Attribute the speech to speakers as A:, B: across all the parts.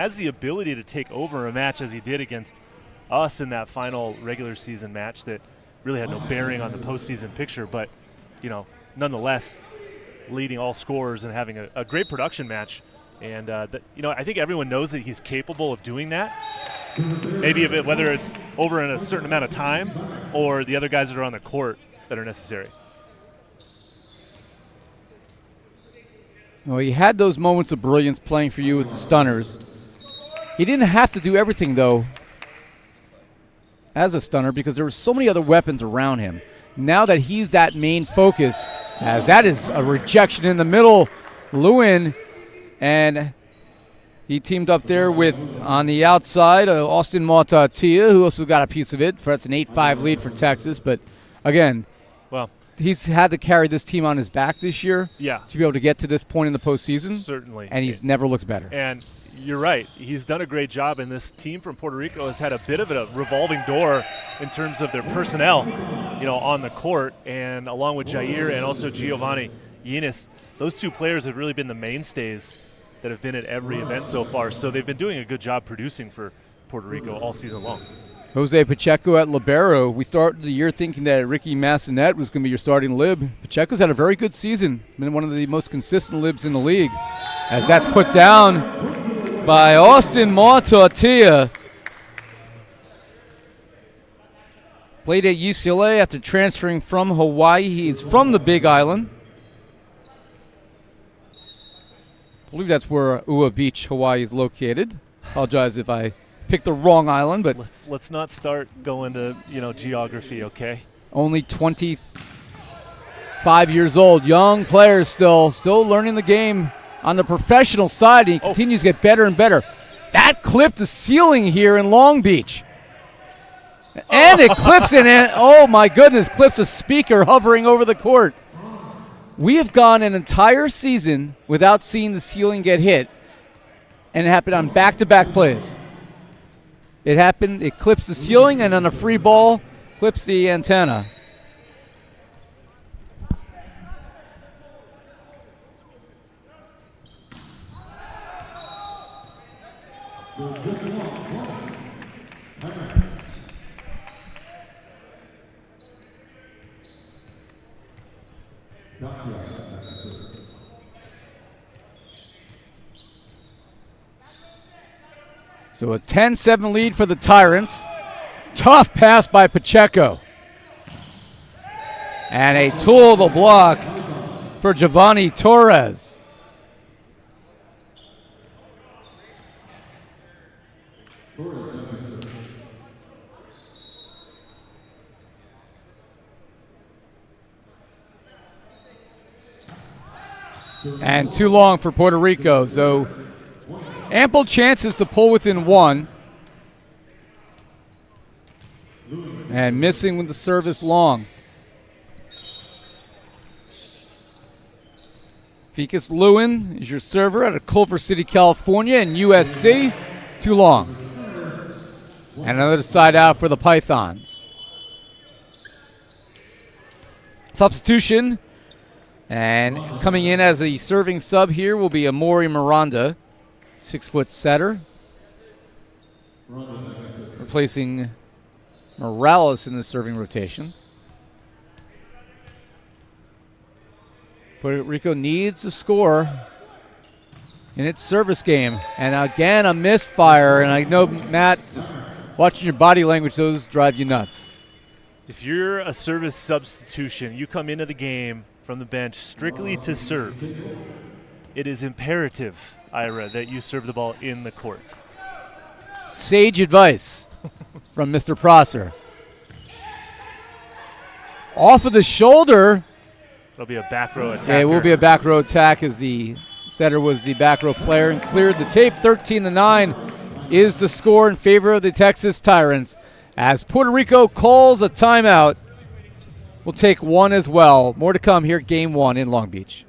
A: has the ability to take over a match as he did against us in that final regular season match that really had no bearing on the postseason picture, but nonetheless leading all scorers and having a great production match. And I think everyone knows that he's capable of doing that. Maybe whether it's over in a certain amount of time or the other guys that are on the court that are necessary.
B: Well, he had those moments of brilliance playing for you with the Stunners. He didn't have to do everything, though, as a stunner because there were so many other weapons around him. Now that he's that main focus, as that is a rejection in the middle, Lewin, and he teamed up there with, on the outside, Austin Mautatia, who also got a piece of it. That's an 8-5 lead for Texas. But, again, he's had to carry this team on his back this year to be able to get to this point in the postseason.
A: Certainly.
B: And he's never looked better.
A: And you're right. He's done a great job, and this team from Puerto Rico has had a bit of a revolving door in terms of their personnel, on the court. And along with Jair and also Giovanni Yinis, those two players have really been the mainstays that have been at every event so far. So they've been doing a good job producing for Puerto Rico all season long.
B: Jose Pacheco at libero. We started the year thinking that Ricky Massanet was going to be your starting lib. Pacheco's had a very good season, been one of the most consistent libs in the league. As that's put down by Austin Mautatia. Played at UCLA after transferring from Hawaii. He's from the Big Island. I believe that's where Ua Beach, Hawaii is located. Apologize if I picked the wrong island, but
A: let's not start going to geography, okay?
B: Only 25 years old, young player still learning the game on the professional side. And he continues to get better and better. That clipped the ceiling here in Long Beach, and it clips it. And oh my goodness, clips a speaker hovering over the court. We have gone an entire season without seeing the ceiling get hit, and it happened on back-to-back plays. It happened, it clips the ceiling, and on a free ball, clips the antenna. So a 10-7 lead for the Tyrants. Tough pass by Pacheco. And a tool of the block for Giovanni Torres. And too long for Puerto Rico. So ample chances to pull within one. And missing with the service long. Ficus Lewin is your server out of Culver City, California, and USC. Too long. And another side out for the Pythons. Substitution. And coming in as a serving sub here will be Amori Miranda, 6-foot setter. Replacing Morales in the serving rotation. Puerto Rico needs a score in its service game. And again, a misfire. And I know, Matt, just watching your body language, those drive you nuts.
A: If you're a service substitution, you come into the game from the bench strictly to serve. It is imperative, Ira, that you serve the ball in the court.
B: Sage advice from Mr. Prosser. Off of the shoulder.
A: It'll be a back row attack.
B: Yeah, it will be a back row attack as the setter was the back row player and cleared the tape. 13-9 is the score in favor of the Texas Tyrants as Puerto Rico calls a timeout. We'll take one as well. More to come here, Game 1 in Long Beach.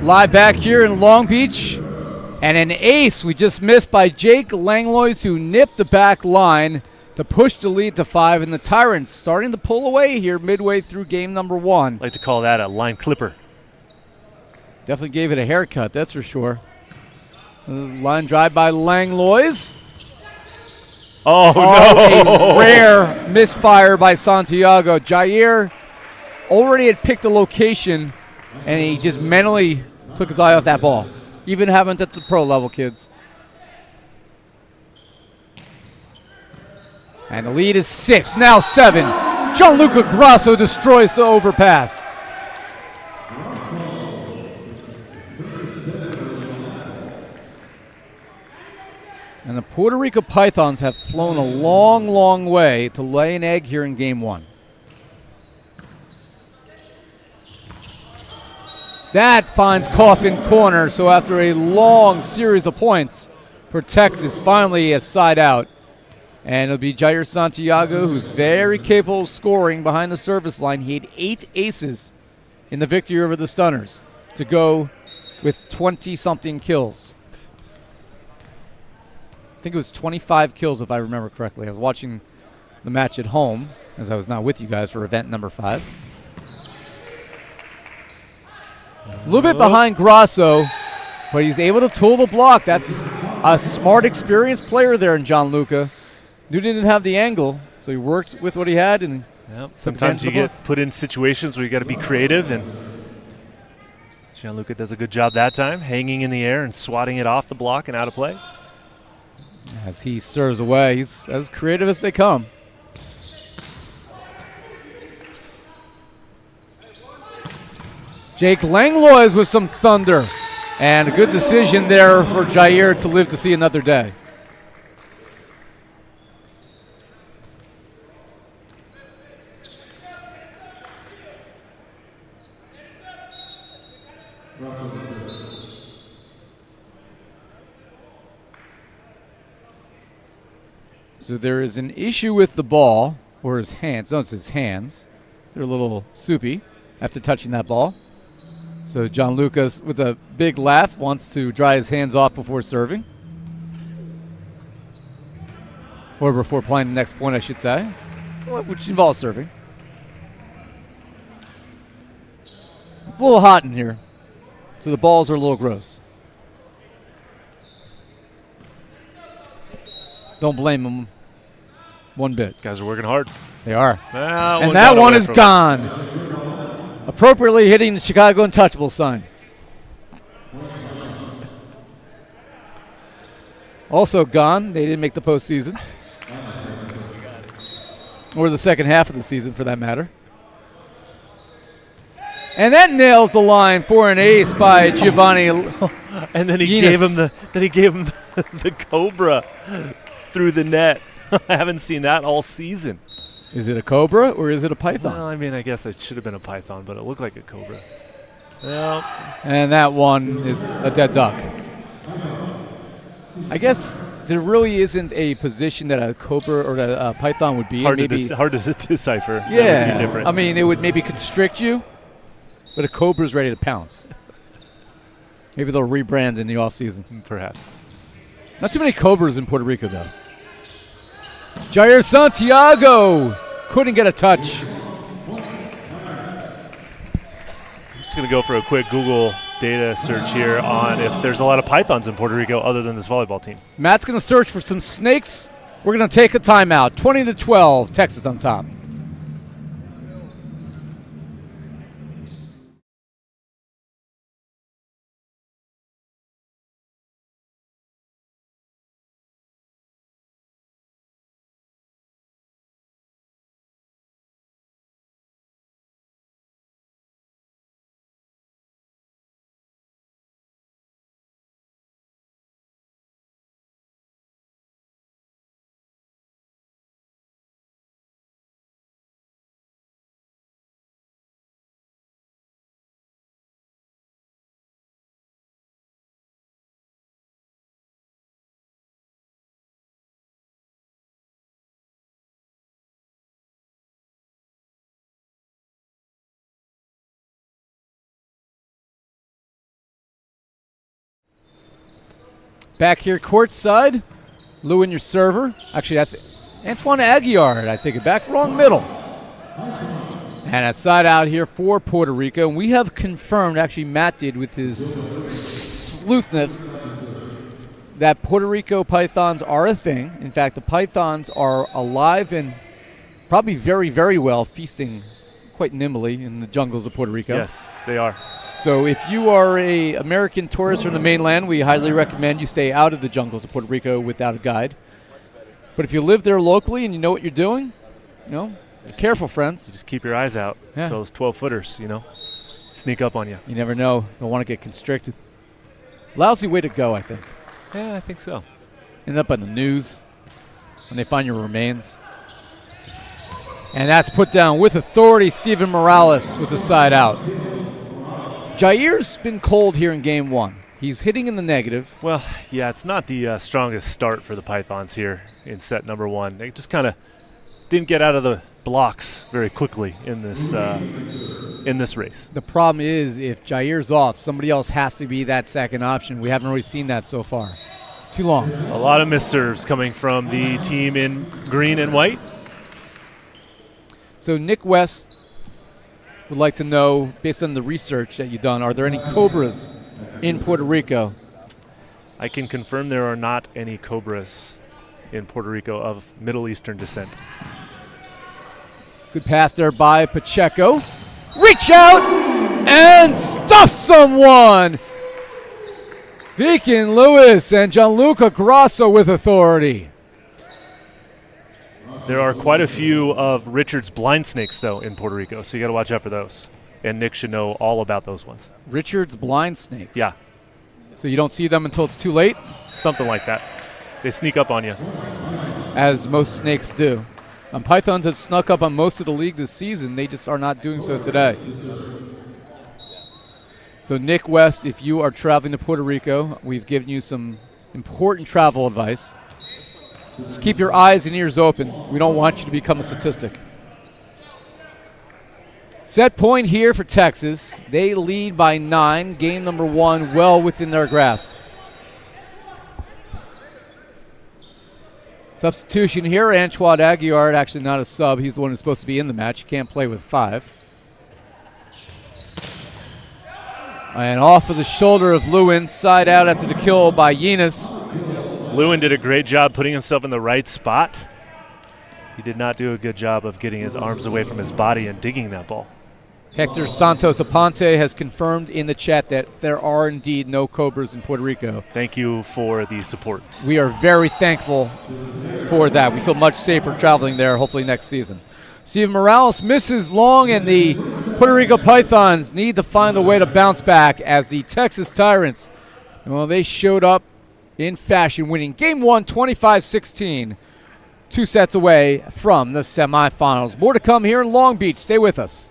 B: Live back here in Long Beach. And an ace we just missed by Jake Langlois, who nipped the back line to push the lead to 5. And the Tyrants starting to pull away here midway through game number 1.
A: I like to call that a line clipper.
B: Definitely gave it a haircut, that's for sure. Line drive by Langlois.
A: Oh, no.
B: A rare misfire by Santiago. Jair already had picked a location, and he just mentally took his eye off that ball. Even haven't at the pro level, kids. And the lead is 6, now 7. Gianluca Grasso destroys the overpass. And the Puerto Rico Pythons have flown a long, long way to lay an egg here in game 1. That finds Coffin corner, so after a long series of points for Texas, finally a side out. And it'll be Jair Santiago, who's very capable of scoring behind the service line. He had 8 aces in the victory over the Stunners to go with 20-something kills. I think it was 25 kills, if I remember correctly. I was watching the match at home, as I was not with you guys for event number 5. A little bit behind Grasso, but he's able to tool the block. That's a smart, experienced player there in Gianluca. Dude didn't have the angle, so he worked with what he had. And
A: sometimes you get put in situations where you got to be creative, and Gianluca does a good job that time, hanging in the air and swatting it off the block and out of play.
B: As he serves away, he's as creative as they come. Jake Langlois with some thunder. And a good decision there for Jair to live to see another day. So there is an issue with the ball, or his hands. No, it's his hands. They're a little soupy after touching that ball. So Gianluca, with a big laugh, wants to dry his hands off before serving. Or before playing the next point, I should say, which involves serving. It's a little hot in here, so the balls are a little gross. Don't blame them one bit.
A: Guys are working hard.
B: They are.
A: Well,
B: and that one is gone. Appropriately hitting the Chicago Untouchable sign. Also gone. They didn't make the postseason. Or the second half of the season, for that matter. And that nails the line for an ace by Giovanni.
A: And then he gave him the cobra through the net. I haven't seen that all season.
B: Is it a cobra or is it a python?
A: Well, I mean, I guess it should have been a python, but it looked like a cobra. Well,
B: and that one is a dead duck. I guess there really isn't a position that a cobra or a python would be.
A: Hard to decipher.
B: Yeah,
A: that would be different.
B: I mean, it would maybe constrict you, but a cobra's ready to pounce. Maybe they'll rebrand in the offseason.
A: Perhaps.
B: Not too many cobras in Puerto Rico, though. Jair Santiago couldn't get a touch.
A: I'm just going to go for a quick Google data search here on if there's a lot of pythons in Puerto Rico other than this volleyball team.
B: Matt's going to search for some snakes. We're going to take a timeout. 20-12, Texas on top. Back here courtside, Lewin, your server. Actually, that's Antoine Aguiar. I take it back. Wrong middle. And a side out here for Puerto Rico. And we have confirmed, actually Matt did with his sleuthness, that Puerto Rico pythons are a thing. In fact, the pythons are alive and probably very, very well, feasting quite nimbly in the jungles of Puerto Rico.
A: Yes, they are.
B: So if you are a American tourist from the mainland, we highly recommend you stay out of the jungles of Puerto Rico without a guide. But if you live there locally and you know what you're doing, be careful, friends.
A: Just keep your eyes out.
B: Yeah.
A: Those 12-footers, sneak up on you.
B: You never know. Don't want to get constricted. Lousy way to go, I think.
A: Yeah, I think so.
B: End up on the news when they find your remains. And that's put down with authority. Steven Morales with the side out. Jair's been cold here in game one. He's hitting in the negative.
A: Well, yeah, it's not the strongest start for the Pythons here in set number one. They just kind of didn't get out of the blocks very quickly in this race.
B: The problem is if Jair's off, somebody else has to be that second option. We haven't really seen that so far. Too long.
A: A lot of missed serves coming from the team in green and white.
B: So Nick West would like to know, based on the research that you've done, are there any Cobras in Puerto Rico?
A: I can confirm there are not any Cobras in Puerto Rico of Middle Eastern descent.
B: Good pass there by Pacheco. Reach out and stuff someone. Viking Lewis and Gianluca Grasso with authority.
A: There are quite a few of Richard's blind snakes, though, in Puerto Rico, so you got to watch out for those. And Nick should know all about those ones.
B: Richard's blind snakes?
A: Yeah.
B: So you don't see them until it's too late?
A: Something like that. They sneak up on you.
B: As most snakes do. Pythons have snuck up on most of the league this season. They just are not doing so today. So Nick West, if you are traveling to Puerto Rico, we've given you some important travel advice. Just keep your eyes and ears open. We don't want you to become a statistic. Set point here for Texas. They lead by 9. Game number 1 well within their grasp. Substitution here, Antoine Aguiar, actually not a sub. He's the one who's supposed to be in the match. He can't play with 5. And off of the shoulder of Lewin, side out after the kill by Yenis.
A: Lewin did a great job putting himself in the right spot. He did not do a good job of getting his arms away from his body and digging that ball.
B: Hector Santos Aponte has confirmed in the chat that there are indeed no Cobras in Puerto Rico.
A: Thank you for the support.
B: We are very thankful for that. We feel much safer traveling there, hopefully next season. Steven Morales misses long, and the Puerto Rico Pythons need to find a way to bounce back as the Texas Tyrants, well, they showed up in fashion, winning Game 1, 25-16, 2 sets away from the semifinals. More to come here in Long Beach. Stay with us.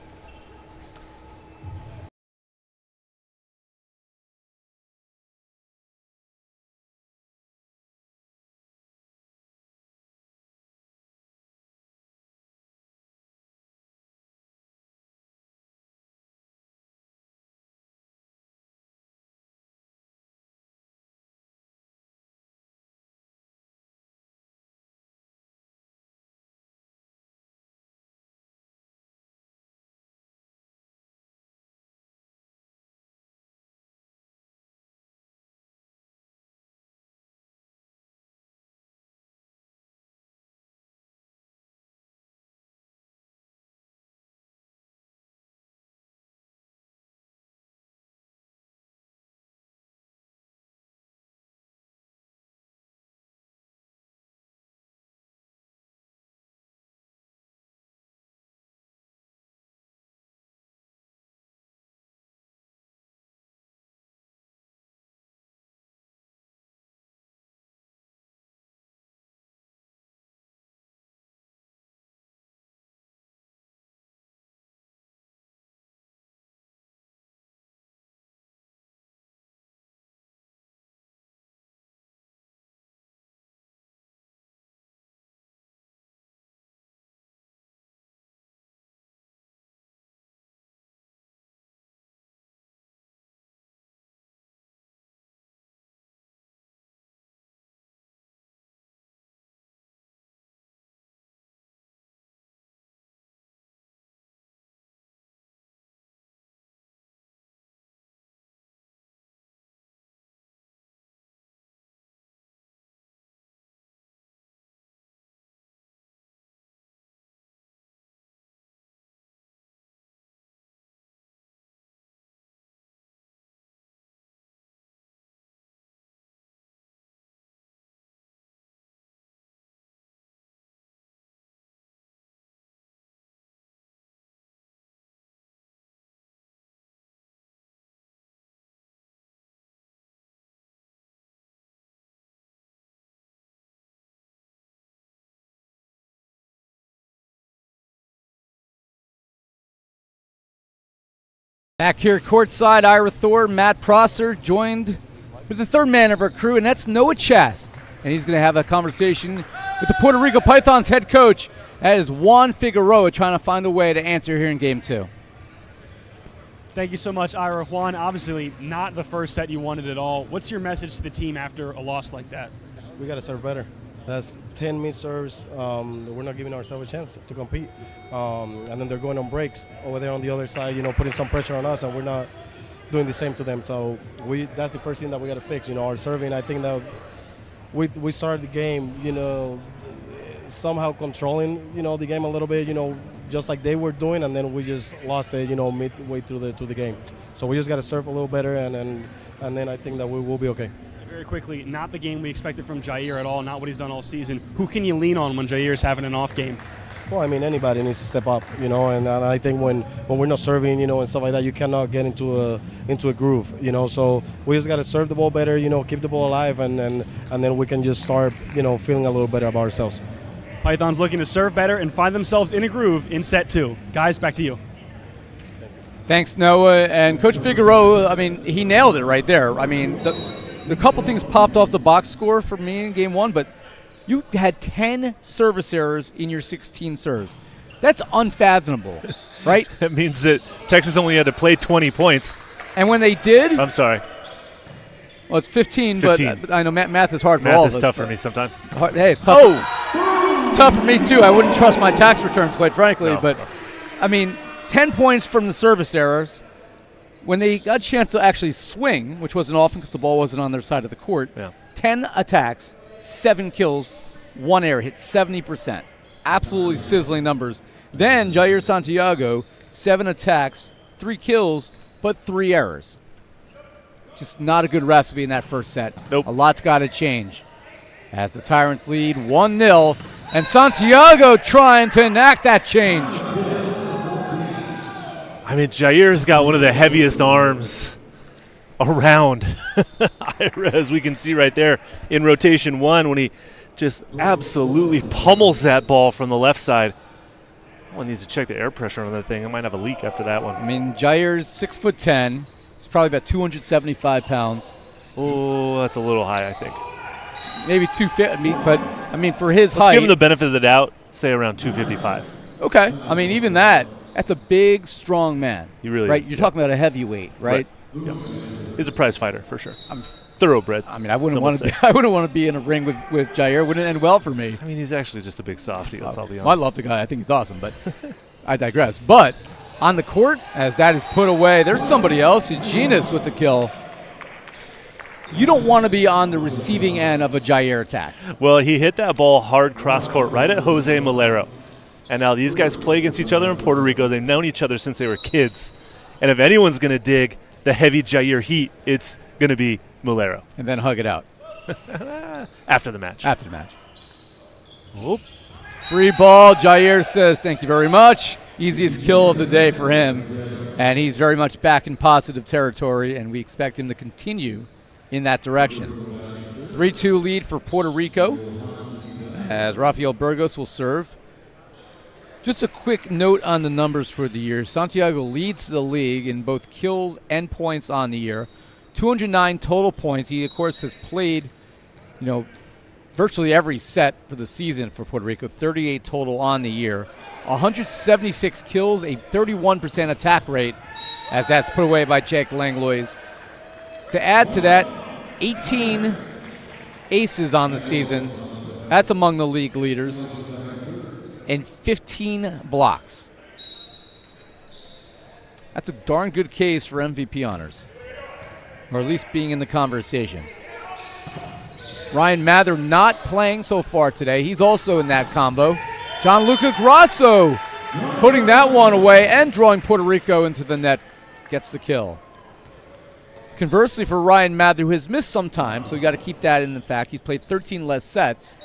B: Back here courtside, Ira Thor, Matt Prosser joined with the third man of our crew, and that's Noah Chast. And he's going to have a conversation with the Puerto Rico Pythons head coach. That is Juan Figueroa trying to find a way to answer here in Game 2.
C: Thank you so much, Ira. Juan, obviously not the first set you wanted at all. What's your message to the team after a loss like that?
D: We got to serve better. That's 10 missed serves. We're not giving ourselves a chance to compete. And then they're going on breaks over there on the other side, putting some pressure on us, and we're not doing the same to them. So that's the first thing that we got to fix. Our serving, I think that we started the game, somehow controlling, the game a little bit, just like they were doing, and then we just lost it, midway through the game. So we just got to serve a little better, and then I think that we will be okay.
C: Very quickly, not the game we expected from Jair at all, not what he's done all season. Who can you lean on when Jair's having an off game?
D: Well, anybody needs to step up, and I think when we're not serving, and stuff like that, you cannot get into a groove, So we just got to serve the ball better, keep the ball alive, and then we can just start, feeling a little better about ourselves.
C: Pythons looking to serve better and find themselves in a groove in set 2. Guys, back to you.
B: Thanks, Noah. And Coach Figueroa, he nailed it right there. The couple things popped off the box score for me in Game 1, but you had 10 service errors in your 16 serves. That's unfathomable, right?
A: That means that Texas only had to play 20 points.
B: And when they did,
A: I'm sorry.
B: Well, it's 15. But I know math is hard for
A: math
B: all of us.
A: Math is tough for me sometimes.
B: Hey, it's tough. It's tough for me, too. I wouldn't trust my tax returns, quite frankly.
A: No.
B: But, 10 points from the service errors. When they got a chance to actually swing, which wasn't often because the ball wasn't on their side of the court, 10 attacks, 7 kills, 1 error, hit 70%. Absolutely sizzling numbers. Then Jair Santiago, 7 attacks, 3 kills, but 3 errors. Just not a good recipe in that first set.
A: Nope.
B: A lot's got to change. As the Tyrants lead 1-0, and Santiago trying to enact that change.
A: Jair's got one of the heaviest arms around, as we can see right there in rotation 1 when he just absolutely pummels that ball from the left side. One needs to check the air pressure on that thing. It might have a leak after that one.
B: Jair's 6'10". He's probably about 275 pounds.
A: Oh, that's a little high, I think.
B: Maybe 250, but for his height.
A: Let's give him the benefit of the doubt, say around 255.
B: Okay. Even that's a big, strong man.
A: He really
B: right?
A: is.
B: You're talking about a heavyweight, right?
A: Yeah. He's a prize fighter for sure. Thoroughbred.
B: I wouldn't want to be in a ring with Jair. Wouldn't end well for me.
A: He's actually just a big softie. Let's all be honest.
B: I love the guy. I think he's awesome, but I digress. But on the court, as that is put away, there's somebody else, Eugenius, with the kill. You don't want to be on the receiving end of a Jair attack.
A: Well, he hit that ball hard cross court right at Jose Malero. And now these guys play against each other in Puerto Rico. They've known each other since they were kids. And if anyone's going to dig the heavy Jair heat, it's going to be Malero.
B: And then hug it out.
A: After the match.
B: After the match. Oop. Free ball. Jair says, thank you very much. Easiest kill of the day for him. And he's very much back in positive territory, and we expect him to continue in that direction. 3-2 lead for Puerto Rico as Rafael Burgos will serve. Just a quick note on the numbers for the year. Santiago leads the league in both kills and points on the year. 209 total points. He, of course, has played, virtually every set for the season for Puerto Rico. 38 total on the year. 176 kills, a 31% attack rate, as that's put away by Jake Langlois. To add to that, 18 aces on the season. That's among the league leaders. And 15 blocks. That's a darn good case for MVP honors, or at least being in the conversation. Ryan Mather not playing so far today. He's also in that combo. Gianluca Grasso putting that one away and drawing Puerto Rico into the net. Gets the kill. Conversely for Ryan Mather, who has missed some time, so you got to keep that in fact. He's played 13 less sets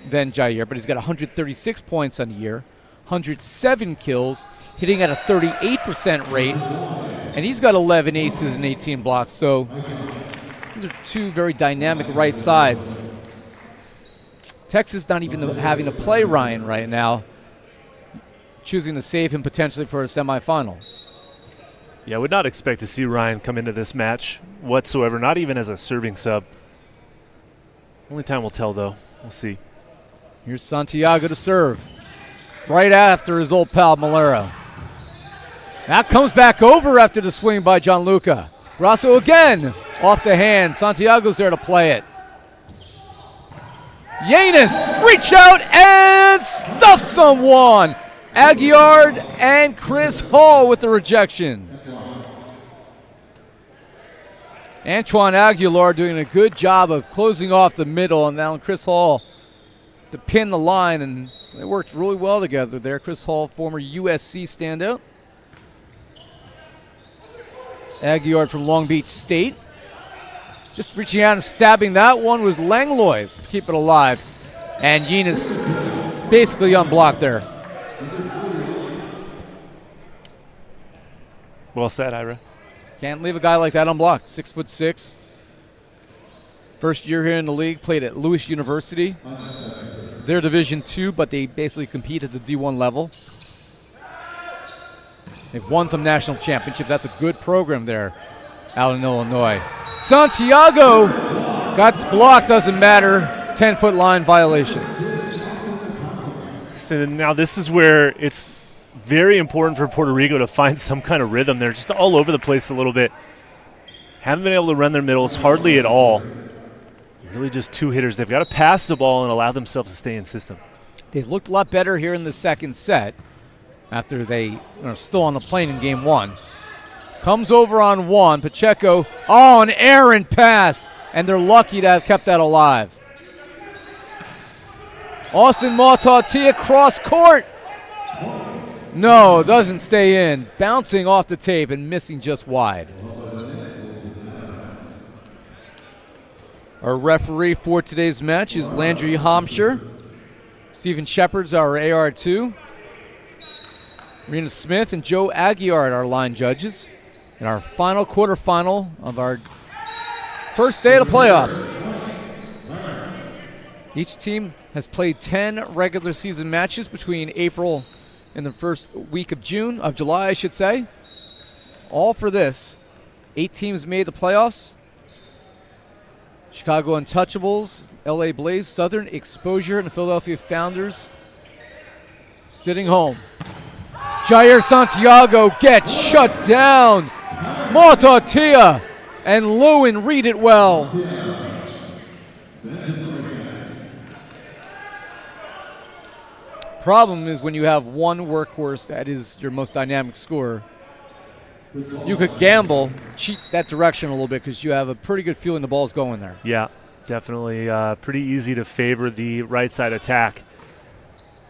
B: than Jair, but he's got 136 points on the year, 107 kills, hitting at a 38% rate, and he's got 11 aces and 18 blocks. So these are two very dynamic right sides. Texas not even having to play Ryan right now, choosing to save him potentially for a semifinal.
A: Yeah, I would not expect to see Ryan come into this match whatsoever, not even as a serving sub. Only time will tell, though. We'll see.
B: Here's Santiago to serve. Right after his old pal Malero. That comes back over after the swing by Gianluca. Grasso again off the hand. Santiago's there to play it. Yanis reach out and stuff someone. Aguiar and Chris Hall with the rejection. Antoine Aguilar doing a good job of closing off the middle, and now Chris Hall to pin the line, and they worked really well together there. Chris Hall, former USC standout. Aguiar from Long Beach State. Just reaching out and stabbing that one was Langlois to keep it alive. And Yanis basically unblocked there.
A: Well said, Ira.
B: Can't leave a guy like that unblocked. 6'6". First year here in the league, played at Lewis University. They're Division II, but they basically compete at the D1 level. They've won some national championships. That's a good program there out in Illinois. Santiago got blocked, doesn't matter. 10-foot line violation.
A: So now this is where it's very important for Puerto Rico to find some kind of rhythm. They're just all over the place a little bit. Haven't been able to run their middles hardly at all. Really just two hitters. They've got to pass the ball and allow themselves to stay in system.
B: They've looked a lot better here in the second set after they are still on the plane in game one. Comes over on one. Pacheco, an errant pass, and they're lucky to have kept that alive. Austin Mautautia cross court. No, doesn't stay in. Bouncing off the tape and missing just wide. Our referee for today's match is Landry Hampshire. Stephen Shepard's our AR2. Rena Smith and Joe Aguiar are our line judges. In our final quarterfinal of our first day of the playoffs. Each team has played 10 regular season matches between April and the first week of July, I should say. All for this. 8 teams made the playoffs. Chicago Untouchables, LA Blaze, Southern Exposure, and the Philadelphia Founders sitting home. Jair Santiago gets shut down. Mautautia and Lewin read it well. Problem is when you have one workhorse that is your most dynamic scorer, you could gamble, cheat that direction a little bit because you have a pretty good feeling the ball's going there.
A: Yeah, definitely pretty easy to favor the right side attack.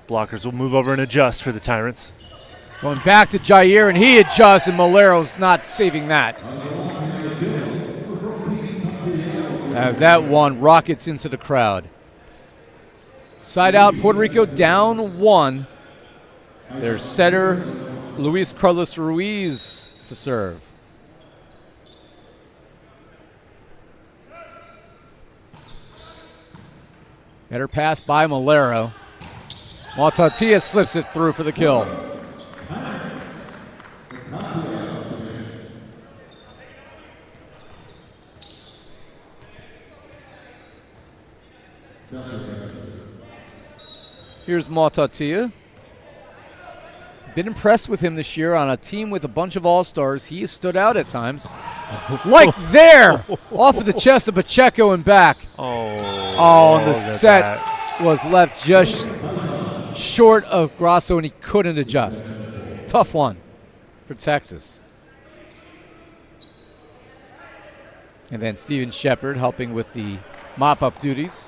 A: Blockers will move over and adjust for the Tyrants.
B: Going back to Jair, and he adjusts, and Malero's not saving that. As that one rockets into the crowd. Side out, Puerto Rico down 1. Their setter, Luis Carlos Ruiz, to serve. Better pass by Malero. Mautautia slips it through for the kill. Here's Mautautia. Been impressed with him this year on a team with a bunch of all-stars. He has stood out at times. Like there! Off of the chest of Pacheco and back. And the set was left just short of Grasso, and he couldn't adjust. Tough one for Texas. And then Stephen Shepard helping with the mop-up duties.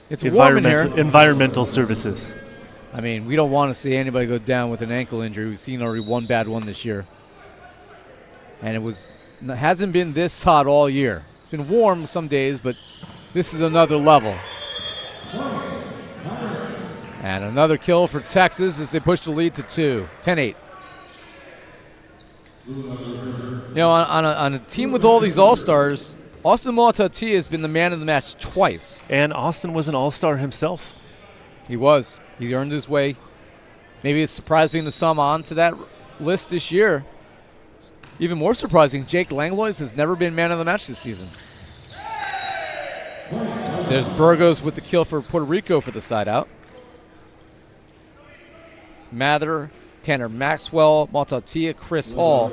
B: It's warm in here.
A: Environmental services.
B: I mean, we don't want to see anybody go down with an ankle injury. We've seen already one bad one this year. And it hasn't been this hot all year. It's been warm some days, but this is another level. And another kill for Texas as they push the lead to 2. 10-8. You know, on a team with all these all-stars, Austin Mautautia has been the man of the match twice.
A: And Austin was an all-star himself.
B: He was. He earned his way. Maybe it's surprising to some onto that list this year. Even more surprising, Jake Langlois has never been man of the match this season. There's Burgos with the kill for Puerto Rico for the side out. Mather, Tanner Maxwell, Maltatia, Chris Hall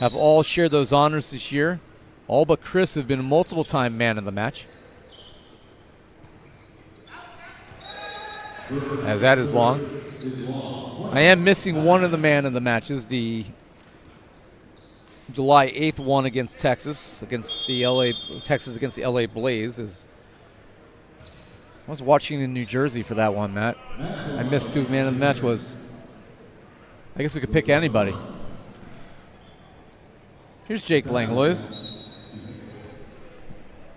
B: have all shared those honors this year. All but Chris have been a multiple-time man of the match. As that is long. I am missing one of the man of the matches, the July 8th one against Texas against the LA Blaze. I was watching in New Jersey for that one, Matt. I missed who man of the match was. I guess we could pick anybody. Here's Jake Langlois.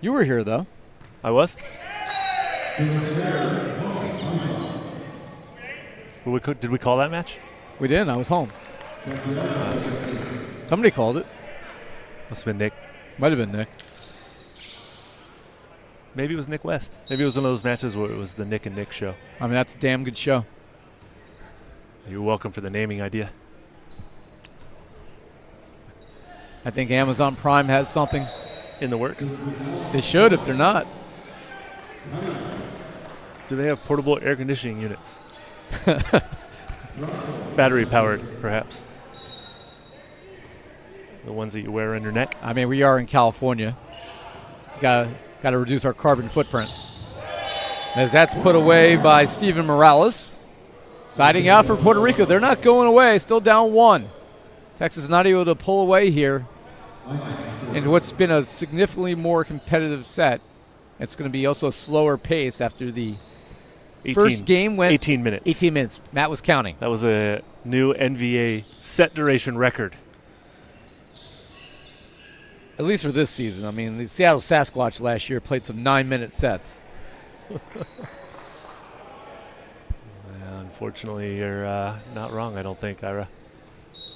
B: You were here, though.
A: I was? Did we call that match?
B: We didn't. I was home. Somebody called it.
A: Must have been Nick.
B: Might have been Nick.
A: Maybe it was Nick West. Maybe it was one of those matches where it was the Nick and Nick show.
B: I mean, that's a damn good show.
A: You're welcome for the naming idea.
B: I think Amazon Prime has something
A: in the works.
B: They should if they're not.
A: Do they have portable air conditioning units? Battery powered, perhaps. The ones that you wear on your neck?
B: I mean, we are in California. Got to reduce our carbon footprint. As that's put away by Steven Morales. Siding out for Puerto Rico. They're not going away. Still down 1. Texas is not able to pull away here into what's been a significantly more competitive set. It's going to be also a slower pace after the first game went
A: 18 minutes.
B: 18 minutes. Matt was counting.
A: That was a new NVA set duration record.
B: At least for this season. I mean, the Seattle Sasquatch last year played some 9-minute sets.
A: Unfortunately, you're not wrong, I don't think, Ira.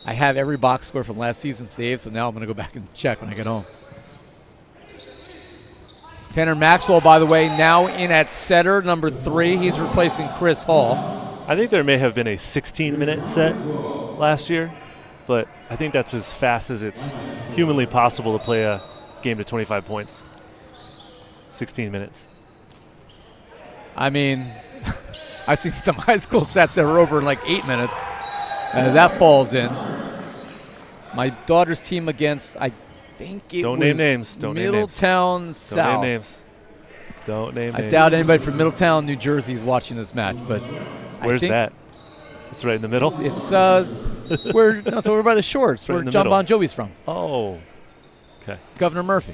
B: I have every box score from last season saved, so now I'm going to go back and check when I get home. Tanner Maxwell, by the way, now in at setter, number 3. He's replacing Chris Hall.
A: I think there may have been a 16-minute set last year, but I think that's as fast as it's humanly possible to play a game to 25 points. 16 minutes.
B: I mean, I've seen some high school sets that were over in like 8 minutes. As that falls in. My daughter's team against, I think it
A: Don't
B: was
A: name names. Don't
B: Middletown
A: name names.
B: South.
A: Don't name names. Don't name names.
B: I doubt anybody from Middletown, New Jersey is watching this match, but
A: where's that? It's right in the middle?
B: It's it's over by the shore. It's where John Bon Jovi's from.
A: Oh. Okay.
B: Governor Murphy.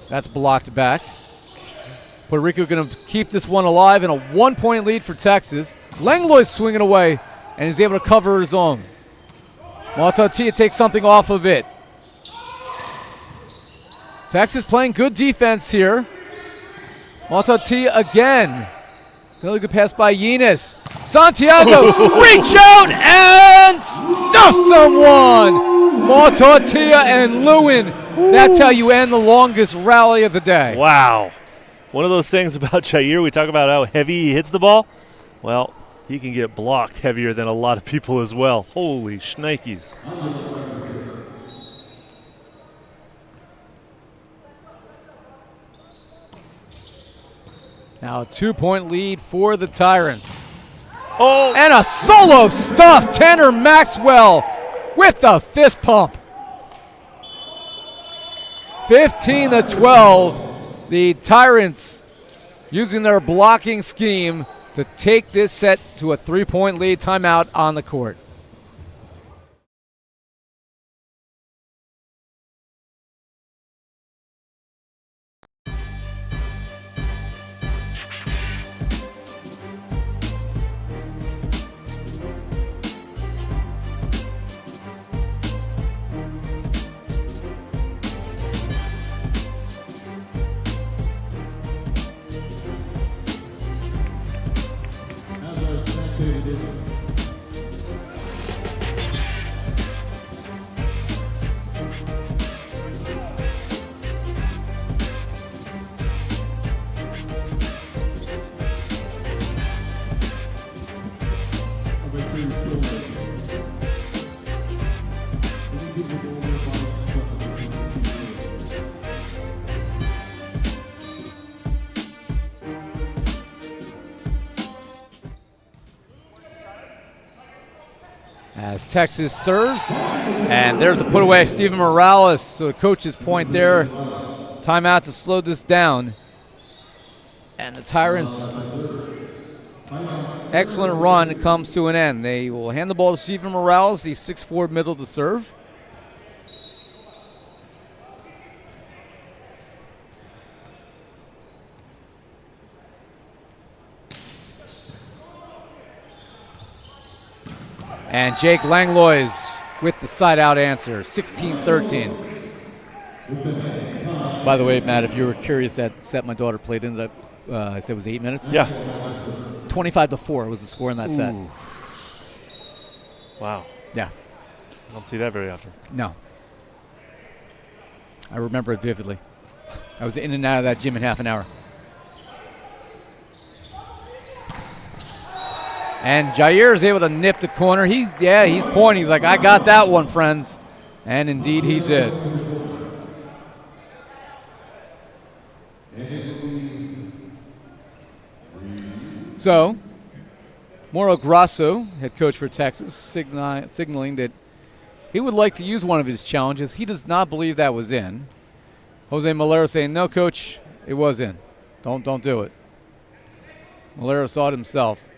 B: That's blocked back. Puerto Rico going to keep this one alive in a 1-point lead for Texas. Langlois swinging away, and he's able to cover his own. Maltatia takes something off of it. Texas playing good defense here. Maltatia again. Another good pass by Yenis. Santiago, reach out and stuff someone. Maltatia and Lewin. That's how you end the longest rally of the day.
A: Wow. One of those things about Jair, we talk about how heavy he hits the ball. Well, he can get blocked heavier than a lot of people as well. Holy shnikes.
B: Now a 2-point lead for the Tyrants.
A: Oh!
B: And a solo stuff. Tanner Maxwell with the fist pump. 15-12. The Tyrants using their blocking scheme to take this set to a 3-point lead. Timeout on the court. As Texas serves, and there's a put away, Steven Morales. So the coach's point there, timeout to slow this down. And the Tyrants' excellent run comes to an end. They will hand the ball to Steven Morales, the 6'4" middle to serve. And Jake Langlois with the side-out answer, 16-13. By the way, Matt, if you were curious, that set my daughter played ended up, I said it was 8 minutes?
A: Yeah.
B: 25-4 was the score in that set.
A: Wow.
B: Yeah.
A: I don't see that very often.
B: No. I remember it vividly. I was in and out of that gym in half an hour. And Jair is able to nip the corner. He's pointing. He's like, I got that one, friends. And indeed he did. So, Mauro Grasso, head coach for Texas, signaling that he would like to use one of his challenges. He does not believe that was in. Jose Malero saying, no, coach, it was in. Don't do it. Malero saw it himself.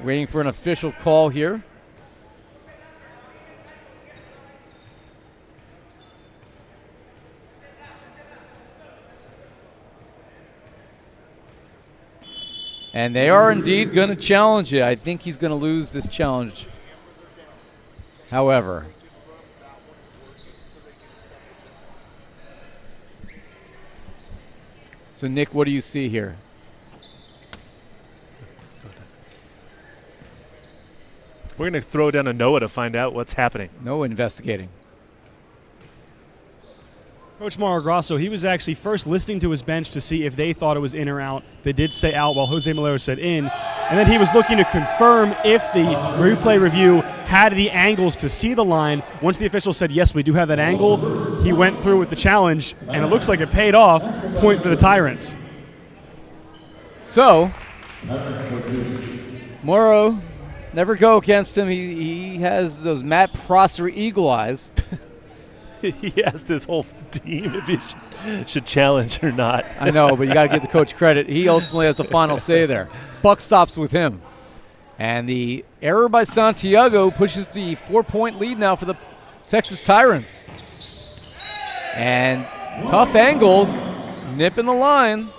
B: Waiting for an official call here. And they are indeed going to challenge it. I think he's going to lose this challenge. However, so Nick, what do you see here?
A: We're going to throw down a Noah to find out what's happening.
B: No investigating.
C: Coach Mauro Grasso, he was actually first listening to his bench to see if they thought it was in or out. They did say out while Jose Malero said in. And then he was looking to confirm if the replay review had the angles to see the line. Once the official said, yes, we do have that angle, he went through with the challenge, and it looks like it paid off. Point for the Tyrants.
B: So, Mauro, never go against him. He has those Matt Prosser eagle eyes.
A: He asked his whole team if he should challenge or not.
B: I know, but you got to give the coach credit. He ultimately has the final say there. Buck stops with him. And the error by Santiago pushes the 4-point lead now for the Texas Tyrants. And tough angle, nipping the line.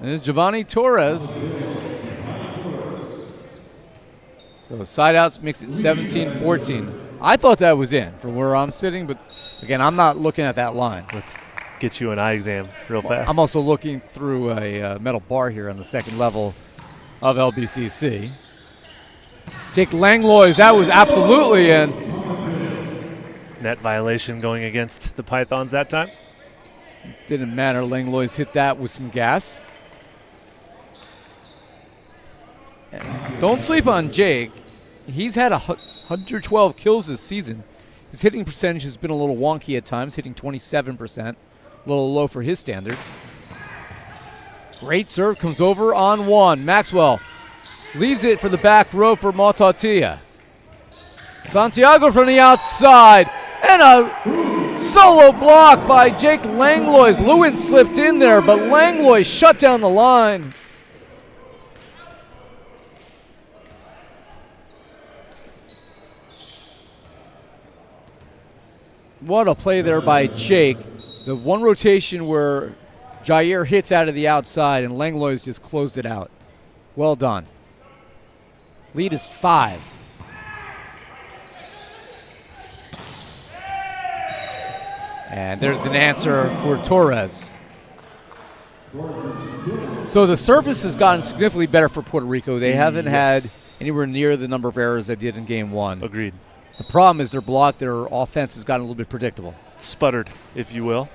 B: And it's Giovanni Torres. So side outs makes it 17-14. I thought that was in from where I'm sitting, but again, I'm not looking at that line.
A: Let's get you an eye exam real fast.
B: I'm also looking through a metal bar here on the second level of LBCC. Jake Langlois, that was absolutely in.
A: Net violation going against the Pythons that time.
B: Didn't matter. Langlois hit that with some gas. Don't sleep on Jake. He's had 112 kills this season. His hitting percentage has been a little wonky at times, hitting 27%. A little low for his standards. Great serve, comes over on one. Maxwell leaves it for the back row for Matatia. Santiago from the outside. And a solo block by Jake Langlois. Lewin slipped in there, but Langlois shut down the line. What a play there by Jake. The one rotation where Jair hits out of the outside and Langlois just closed it out. Well done. Lead is 5. And there's an answer for Torres. So the service has gotten significantly better for Puerto Rico. They haven't had anywhere near the number of errors they did in game 1.
A: Agreed.
B: The problem is their block, their offense has gotten a little bit predictable.
A: Sputtered, if you will.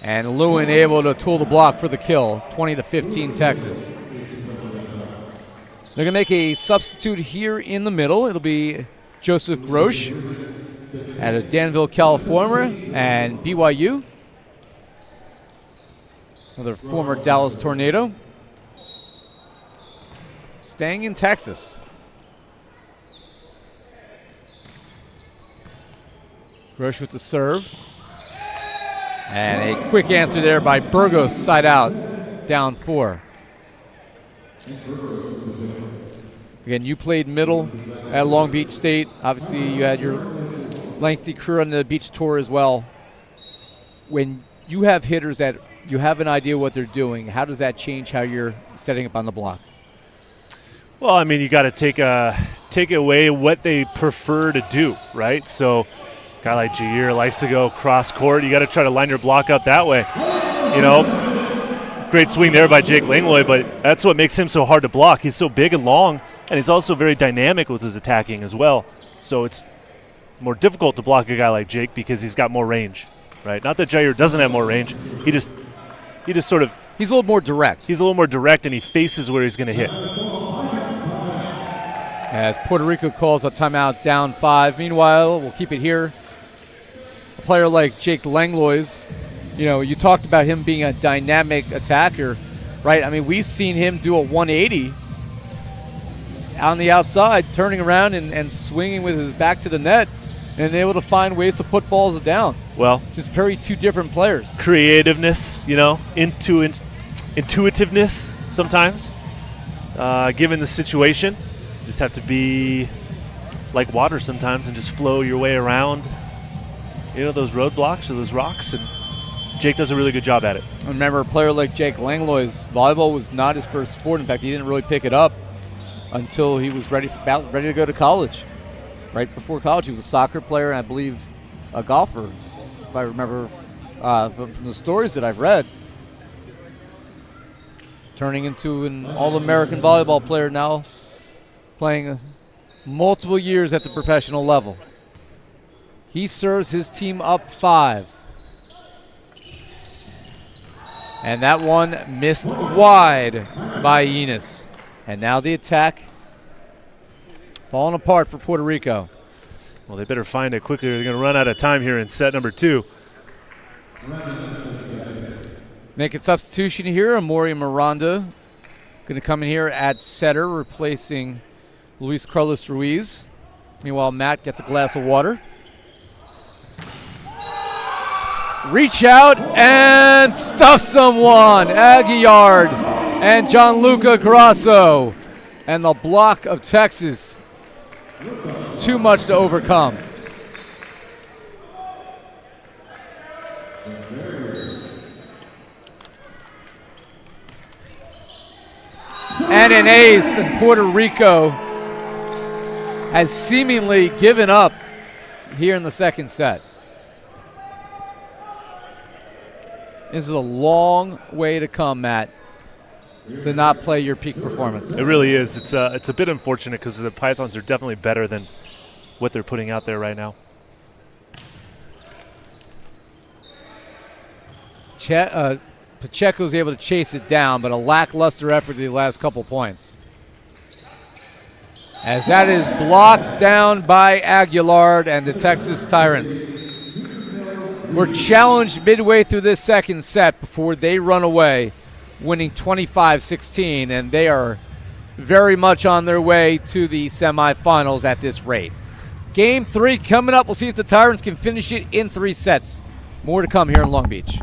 B: And Lewin able to tool the block for the kill, 20-15 Texas. They're going to make a substitute here in the middle. It'll be Joseph Grosh out of Danville, California, and BYU. Another former Dallas Tornado. Staying in Texas. Grosh with the serve. And a quick answer there by Burgos, side out, down 4. Again, you played middle at Long Beach State. Obviously, you had your lengthy career on the beach tour as well. When you have hitters that you have an idea what they're doing, how does that change how you're setting up on the block?
A: Well, I mean, you got to take away what they prefer to do, right? So a guy like Jair likes to go cross court. You got to try to line your block up that way. You know, great swing there by Jake Langlois, but that's what makes him so hard to block. He's so big and long, and he's also very dynamic with his attacking as well. So it's more difficult to block a guy like Jake because he's got more range, right? Not that Jair doesn't have more range. He just sort of –
B: he's a little more direct.
A: He's a little more direct, and he faces where he's going to hit.
B: As Puerto Rico calls a timeout, down 5. Meanwhile, we'll keep it here. A player like Jake Langlois, you know, you talked about him being a dynamic attacker, right? I mean, we've seen him do a 180 on the outside, turning around and swinging with his back to the net and able to find ways to put balls down.
A: Well,
B: just very two different players.
A: Creativeness, you know, intuitiveness sometimes, given the situation. Just have to be like water sometimes and just flow your way around, you know, those roadblocks or those rocks, and Jake does a really good job at it.
B: Remember, a player like Jake Langlois, volleyball was not his first sport. In fact, he didn't really pick it up until he was ready to go to college. Right before college, he was a soccer player and I believe a golfer, if I remember from the stories that I've read. Turning into an All-American volleyball player now, playing multiple years at the professional level. He serves his team up 5. And that one missed wide by Enos. And now the attack falling apart for Puerto Rico.
A: Well, they better find it quickly. They're going to run out of time here in set number 2.
B: Making substitution here, Amori Miranda going to come in here at setter, replacing Luis Carlos Ruiz. Meanwhile, Matt gets a glass of water. Reach out and stuff someone. Aguillard and Gianluca Grasso. And the block of Texas. Too much to overcome. And an ace, and Puerto Rico has seemingly given up here in the second set. This is a long way to come, Matt, to not play your peak performance.
A: It really is. It's a bit unfortunate because the Pythons are definitely better than what they're putting out there right now.
B: Pacheco's able to chase it down, but a lackluster effort the last couple points. As that is blocked down by Aguillard and the Texas Tyrants. We're challenged midway through this second set before they run away, winning 25-16, and they are very much on their way to the semifinals at this rate. Game 3 coming up. We'll see if the Tyrants can finish it in 3 sets. More to come here in Long Beach.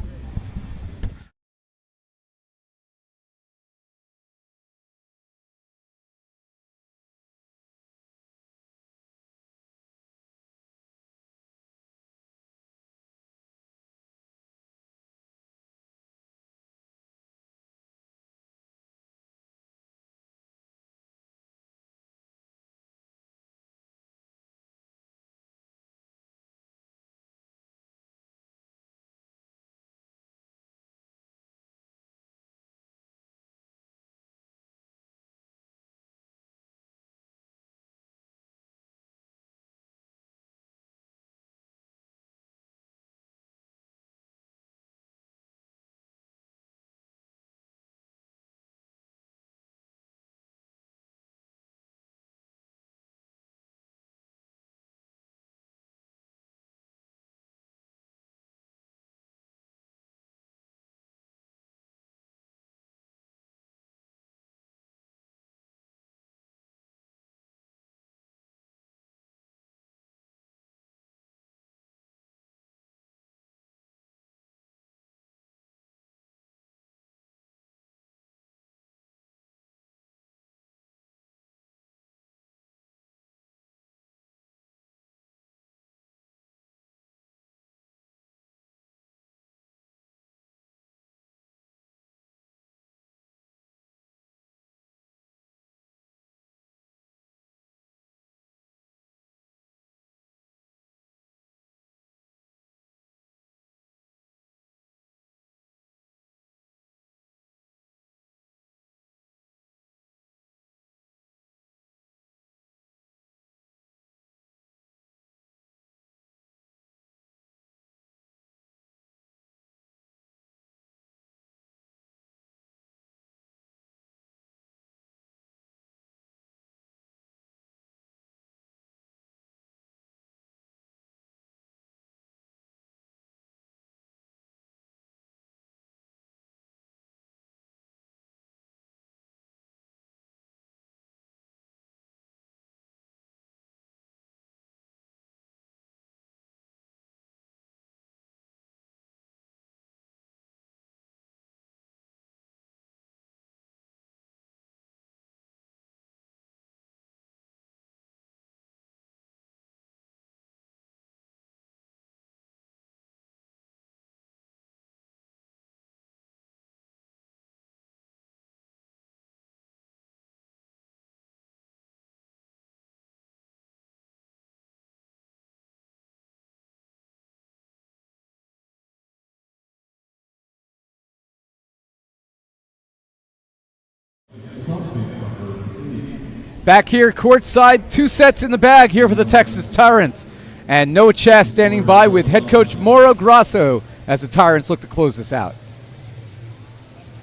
B: Back here, courtside, 2 sets in the bag here for the Texas Tyrants. And Noah Chast standing by with head coach Mauro Grasso as the Tyrants look to close this out.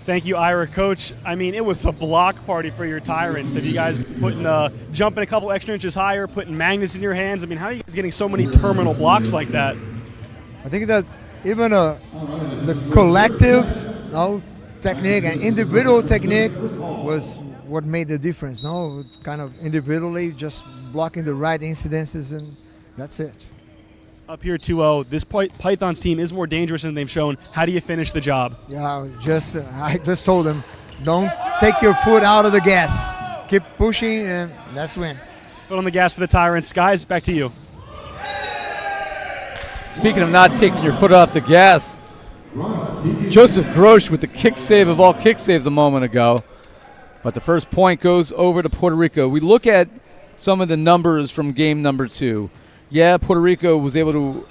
C: Thank you, Ira. Coach, I mean, it was a block party for your Tyrants. Have you guys jumping a couple extra inches higher, putting magnets in your hands? I mean, how are you guys getting so many terminal blocks like that?
E: I think that even the collective technique and individual technique was what made the difference. Kind of individually just blocking the right incidences, and that's it.
C: Up here 2-0, this Pythons team is more dangerous than they've shown. How do you finish the job?
E: Yeah, I just told them, don't take your foot out of the gas. Keep pushing, and that's win.
C: Foot on the gas for the Tyrants. Guys, back to you.
B: Speaking of not taking your foot off the gas, Joseph Grosh with the kick save of all kick saves a moment ago. But the first point goes over to Puerto Rico. We look at some of the numbers from game number 2. Yeah, Puerto Rico was able to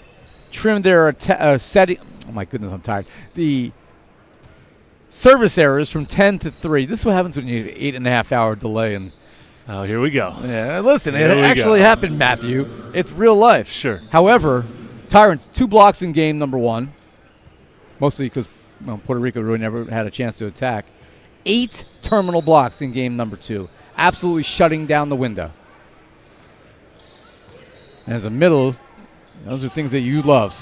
B: trim their setting. Oh, my goodness, I'm tired. The service errors from 10 to 3. This is what happens when you have an 8.5-hour delay. And
A: oh, here we go.
B: Yeah, listen, it actually happened, Matthew. It's real life.
A: Sure.
B: However, Tyrants, 2 blocks in game number 1, mostly because Puerto Rico really never had a chance to attack. 8 terminal blocks in game number 2, absolutely shutting down the window. And as a middle, those are things that you love.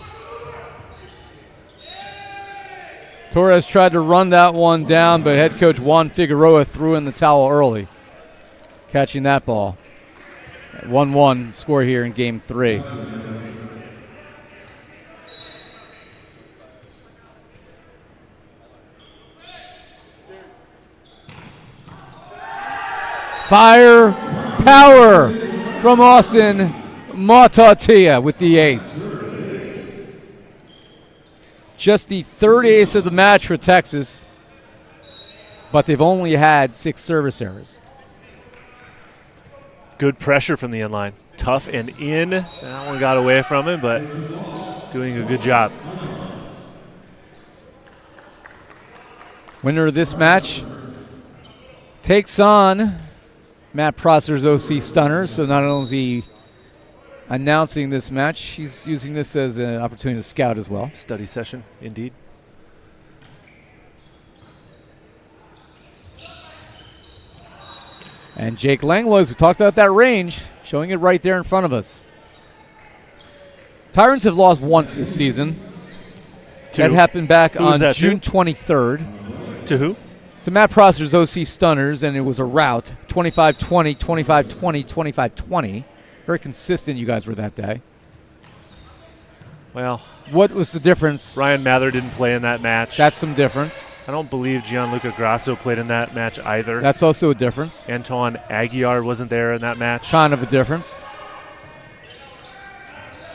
B: Torres tried to run that one down, but head coach Juan Figueroa threw in the towel early, catching that ball. 1-1 score here in game 3. Fire power from Austin Matatia with the ace. Just the 3rd ace of the match for Texas, but they've only had 6 service errors.
A: Good pressure from the end line. Tough and in. That one got away from him, but doing a good job.
B: Winner of this match takes on Matt Prosser's OC Stunners. So not only is he announcing this match, he's using this as an opportunity to scout as well.
A: Study session, indeed.
B: And Jake Langlois, we talked about that range, showing it right there in front of us. Tyrants have lost once this season.
A: 2.
B: That happened back
A: Who was
B: on
A: that,
B: June
A: 2?
B: 23rd.
A: To who?
B: To Matt Prosser's OC Stunners, and it was a rout. 25-20, 25-20, 25-20. Very consistent you guys were that day.
A: Well,
B: what was the difference?
A: Ryan Mather didn't play in that match.
B: That's some difference.
A: I don't believe Gianluca Grasso played in that match either.
B: That's also a difference.
A: Antoine Aguiar wasn't there in that match.
B: Kind of a difference.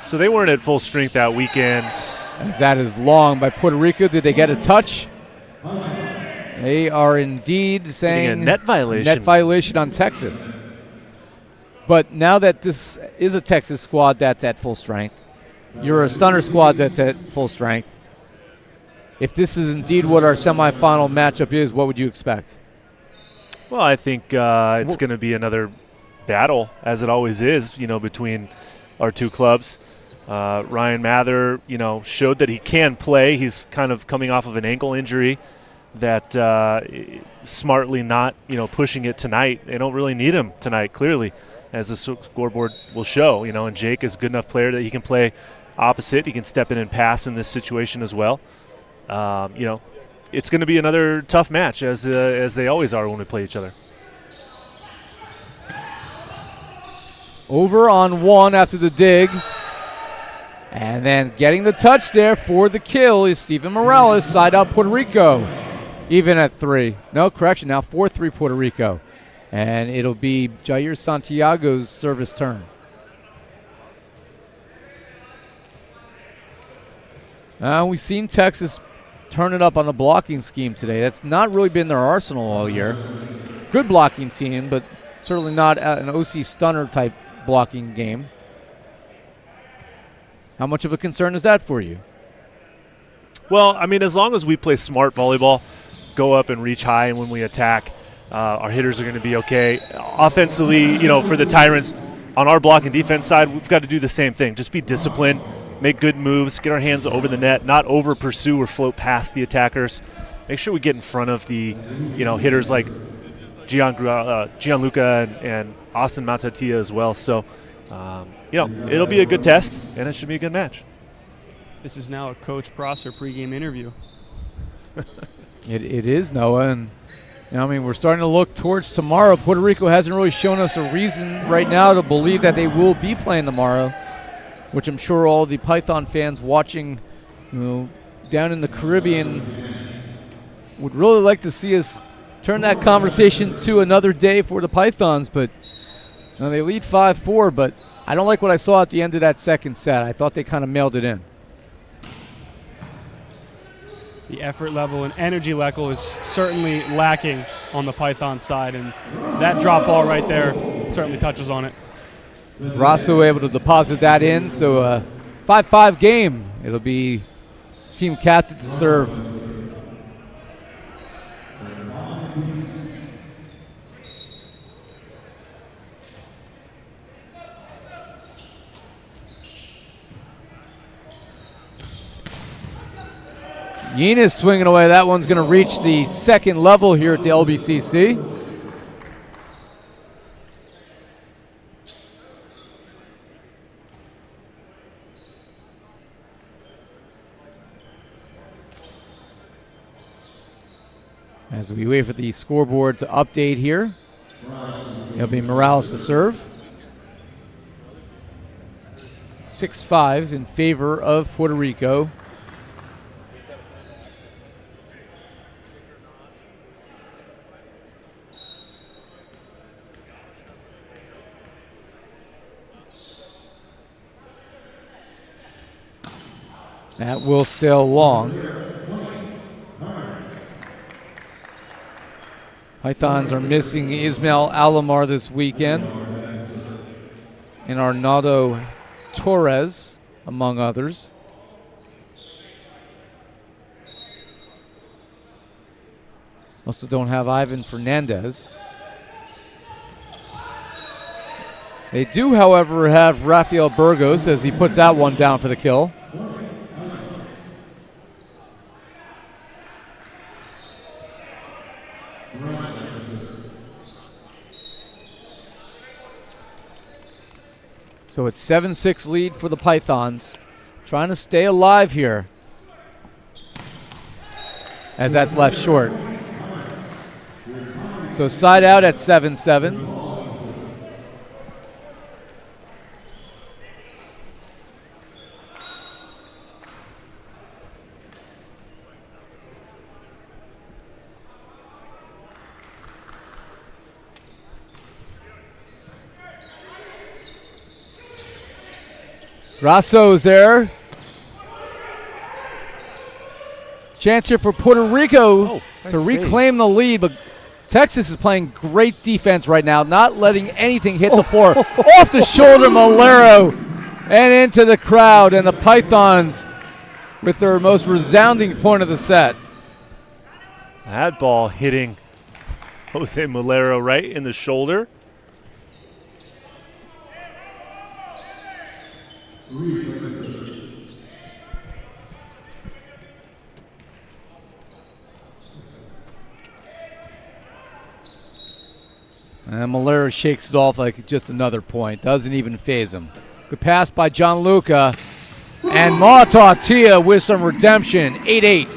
A: So they weren't at full strength that weekend.
B: As that is long by Puerto Rico. Did they get a touch? They are indeed saying
A: a net violation.
B: Net violation on Texas. But now that this is a Texas squad that's at full strength, you're a Stunner squad that's at full strength. If this is indeed what our semifinal matchup is, what would you expect?
A: Well, I think it's going to be another battle, as it always is, between our 2 clubs. Ryan Mather, showed that he can play. He's kind of coming off of an ankle injury that smartly not, pushing it tonight. They don't really need him tonight, clearly, as the scoreboard will show. And Jake is a good enough player that he can play opposite. He can step in and pass in this situation as well. It's going to be another tough match, as they always are when we play each other.
B: Over on 1 after the dig. And then getting the touch there for the kill is Steven Morales, side out Puerto Rico. Even at 3. No, correction, now 4-3 Puerto Rico. And it'll be Jair Santiago's service turn. We've seen Texas turn it up on the blocking scheme today. That's not really been their arsenal all year. Good blocking team, but certainly not an OC Stunner type blocking game. How much of a concern is that for you?
A: Well, I mean, as long as we play smart volleyball, go up and reach high, and when we attack, Our hitters are going to be okay. Offensively, for the Tyrants, on our block and defense side, we've got to do the same thing. Just be disciplined, make good moves, get our hands over the net, not over pursue or float past the attackers. Make sure we get in front of the, hitters like Gianluca and Austin Matatia as well. So, it'll be a good test, and it should be a good match.
C: This is now a Coach Prosser pregame interview.
B: It is, Noah, and we're starting to look towards tomorrow. Puerto Rico hasn't really shown us a reason right now to believe that they will be playing tomorrow, which I'm sure all the Python fans watching, down in the Caribbean would really like to see us turn that conversation to another day for the Pythons. But they lead 5-4, but I don't like what I saw at the end of that second set. I thought they kind of mailed it in.
C: The effort level and energy level is certainly lacking on the Python side, and that drop ball right there certainly touches on it.
B: Rosso able to deposit that in, so a 5-5 game. It'll be team captain to serve. Yenis swinging away. That one's going to reach the second level here at the LBCC. As we wait for the scoreboard to update here, it'll be Morales to serve. 6-5 in favor of Puerto Rico. That will sail long. Pythons are missing Ismail Alomar this weekend and Arnaldo Torres, among others. Also don't have Ivan Fernandez. They do, however, have Rafael Burgos as he puts that one down for the kill. So it's 7-6 lead for the Pythons. Trying to stay alive here. As that's left short. So side out at 7-7. Grasso's there. Chance here for Puerto Rico to reclaim the lead, but Texas is playing great defense right now, not letting anything hit the floor. Off the shoulder, Malero, and into the crowd, and the Pythons with their most resounding point of the set.
A: That ball hitting Jose Malero right in the shoulder.
B: And Malero shakes it off like just another point. Doesn't even phase him. Good pass by Gianluca. And Matatia with some redemption. 8-8.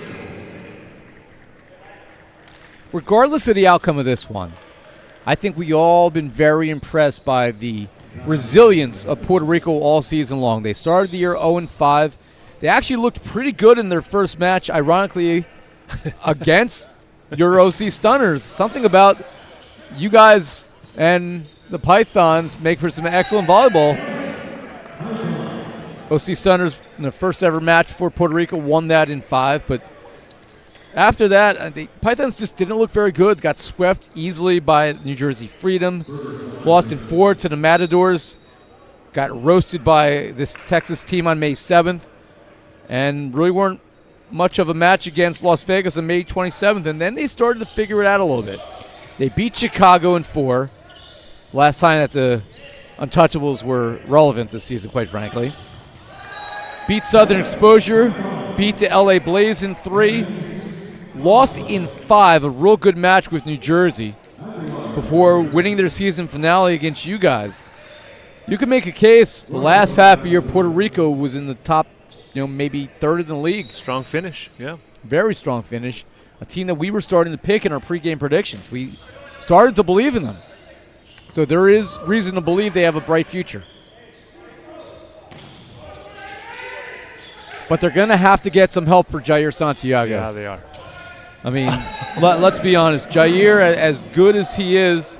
B: Regardless of the outcome of this one, I think we all been very impressed by the resilience of Puerto Rico all season long. They started the year 0-5. They actually looked pretty good in their first match, ironically, against your OC Stunners. Something about you guys and the Pythons make for some excellent volleyball. OC Stunners in the first ever match for Puerto Rico won that in 5, but after that, the Pythons just didn't look very good. Got swept easily by New Jersey Freedom. Lost in 4 to the Matadors. Got roasted by this Texas team on May 7th. And really weren't much of a match against Las Vegas on May 27th. And then they started to figure it out a little bit. They beat Chicago in 4. Last time that the Untouchables were relevant this season, quite frankly. Beat Southern Exposure. Beat the LA Blaze in 3. Lost in 5, a real good match with New Jersey before winning their season finale against you guys. You can make a case the last half of your Puerto Rico was in the top, maybe third in the league.
A: Strong finish, yeah.
B: Very strong finish. A team that we were starting to pick in our pregame predictions. We started to believe in them. So there is reason to believe they have a bright future. But they're going to have to get some help for Jair Santiago.
A: Yeah, they are.
B: I mean, let's be honest. Jair, as good as he is,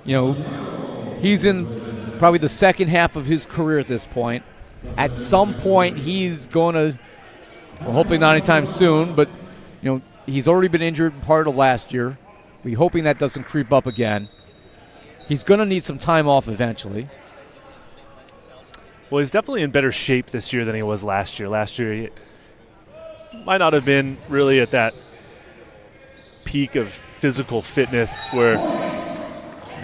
B: he's in probably the second half of his career at this point. At some point, he's going to, hopefully not anytime soon, but, he's already been injured part of last year. We're hoping that doesn't creep up again. He's going to need some time off eventually.
A: Well, he's definitely in better shape this year than he was last year. Last year, he might not have been really at that peak of physical fitness where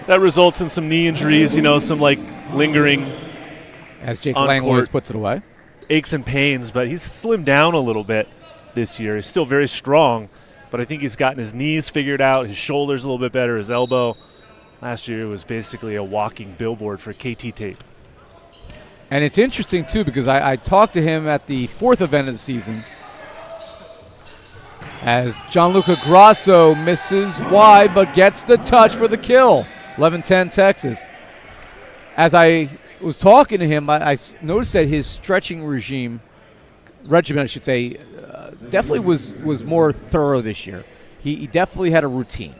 A: that results in some knee injuries, some lingering,
B: as Jake Langlois puts it away,
A: aches and pains. But he's slimmed down a little bit this year. He's still very strong, but I think he's gotten his knees figured out, his shoulders a little bit better, his elbow. Last year was basically a walking billboard for KT tape.
B: And it's interesting, too, because I talked to him at the 4th event of the season as Gianluca Grasso misses wide but gets the touch for the kill. 11-10 Texas. As I was talking to him, I noticed that his stretching regimen, I should say, definitely was more thorough this year. He definitely had a routine.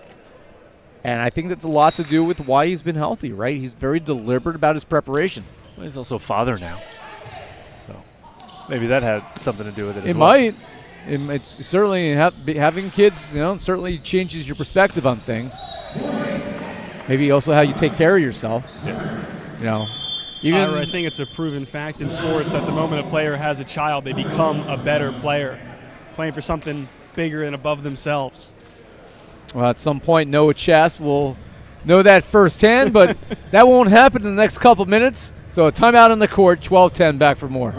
B: And I think that's a lot to do with why he's been healthy, right? He's very deliberate about his preparation.
A: Well, he's also a father now. So maybe that had something to do with it as
B: It
A: well.
B: might. It's certainly having kids, certainly changes your perspective on things. Maybe also how you take care of yourself.
A: Yes.
C: I think it's a proven fact in sports that the moment a player has a child, they become a better player, playing for something bigger and above themselves.
B: Well, at some point, Noah Chast will know that firsthand, but that won't happen in the next couple minutes. So a timeout on the court, 12-10, back for more.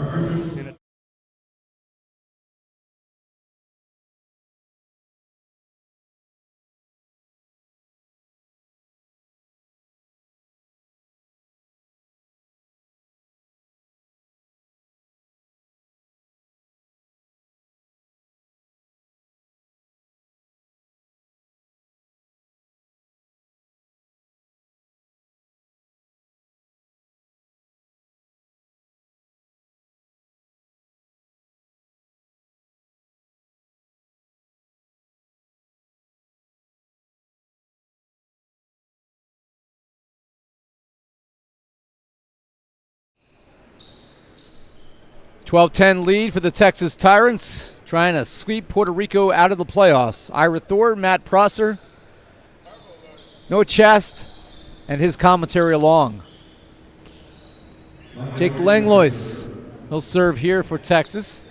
B: (12-10) lead for the Texas Tyrants, trying to sweep Puerto Rico out of the playoffs. Ira Thor, Matt Prosser, Noah Chast, and his commentary along. Jake Langlois, he'll serve here for Texas.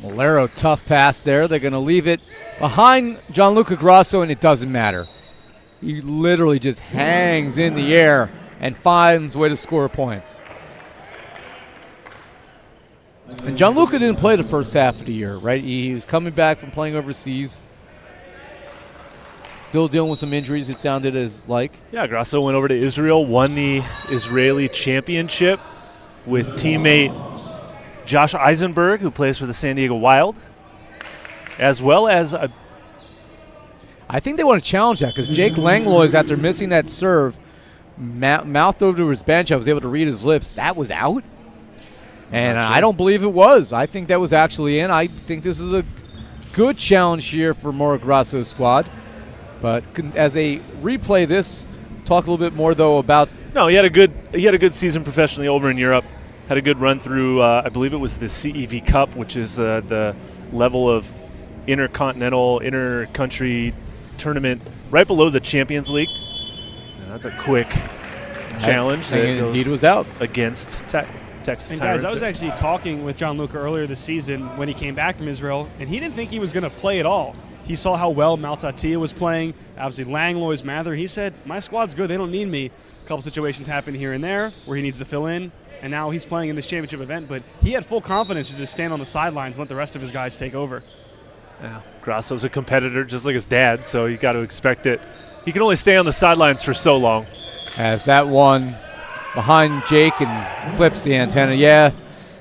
B: Malero, tough pass there. They're going to leave it behind Gianluca Grasso, and it doesn't matter. He literally just hangs in the air and finds a way to score points. And Gianluca didn't play the first half of the year, right? He was coming back from playing overseas. Still dealing with some injuries, it sounded as like.
A: Yeah, Grasso went over to Israel, won the Israeli championship with teammate Josh Eisenberg, who plays for the San Diego Wild, as well as
B: I think they want to challenge that because Jake Langlois, after missing that serve, mouthed over to his bench. I was able to read his lips. That was out? And I don't believe it was. I think that was actually in. I think this is a good challenge here for Mauro Grasso's squad. But as they replay this, talk a little bit more, though, about.
A: No, he had a good season professionally over in Europe. Had a good run through, I believe it was the CEV Cup, which is the level of intercontinental, inter-country tournament right below the Champions League. And that's a quick challenge that
B: indeed
A: goes
B: was out
A: against Texas
C: And
A: Tyrants.
C: guys, I was actually talking with Gianluca earlier this season when he came back from Israel, and he didn't think he was going to play at all. He saw how well Maltatia was playing, obviously Langlois, Mather. He said, my squad's good, they don't need me. A couple situations happen here and there where he needs to fill in, and now he's playing in this championship event, but he had full confidence to just stand on the sidelines and let the rest of his guys take over.
A: Yeah, Grasso's a competitor just like his dad, so you got to expect it. He can only stay on the sidelines for so long.
B: as that one behind Jake and clips the antenna. Yeah,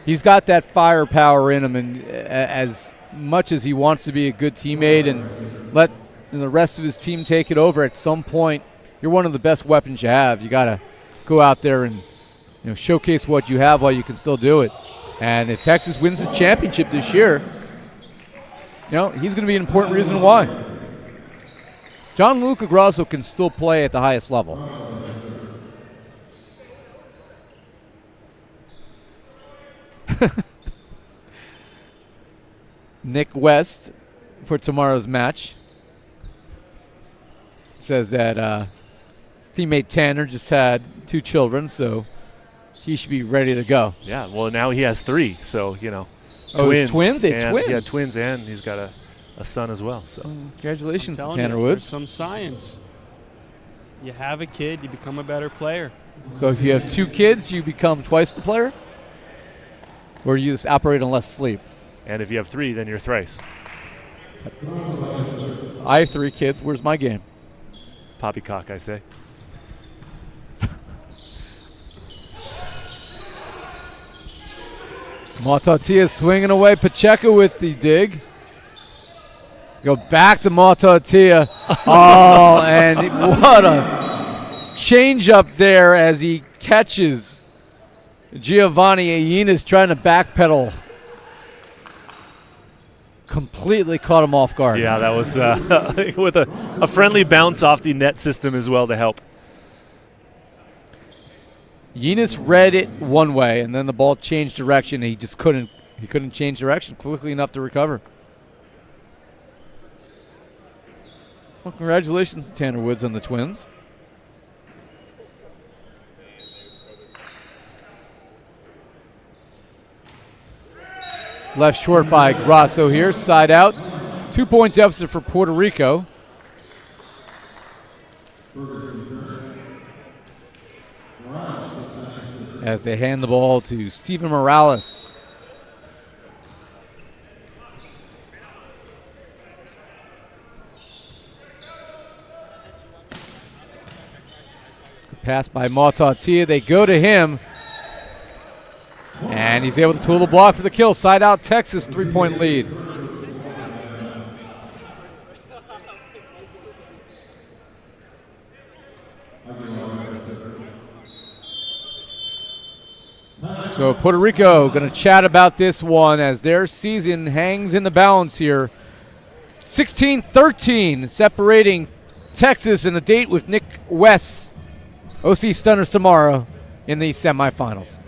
B: he's got that firepower in him, and as much as he wants to be a good teammate and let the rest of his team take it over, at some point you're one of the best weapons you have. You got to go out there and showcase what you have while you can still do it. And if Texas wins the championship this year, he's going to be an important reason why. Gianluca Grasso can still play at the highest level. Nick West for tomorrow's match says that his teammate Tanner just had 2 children, so he should be ready to go.
A: Yeah, well, now he has 3, so,
B: twins.
A: Twins?
B: Twins.
A: Yeah, twins, and he's got a son as well. So
B: congratulations to
C: Telling
B: Tanner
C: you,
B: Woods.
C: there's some science. You have a kid, you become a better player.
B: So if you have 2 kids, you become twice the player? Or you just operate on less sleep?
A: And if you have 3, then you're thrice.
B: I have 3 kids. Where's my game?
A: Poppycock, I say.
B: Matatia swinging away. Pacheco with the dig. Go back to Matatia. Oh, and what a change up there as he catches Giovanni Ayinas trying to backpedal. Completely caught him off guard.
A: Yeah, that was with a friendly bounce off the net system as well to help.
B: Yinas read it one way, and then the ball changed direction. And he just couldn't change direction quickly enough to recover. Well, congratulations to Tanner Woods on the Twins. Left short by Grasso here, side out. 2-point deficit for Puerto Rico. As they hand the ball to Steven Morales. Pass by Matatia. They go to him. And he's able to tool the block for the kill. Side out Texas, 3-point lead. So Puerto Rico going to chat about this one as their season hangs in the balance here. 16-13 separating Texas in a date with Nick West. OC Stunners tomorrow in the semifinals.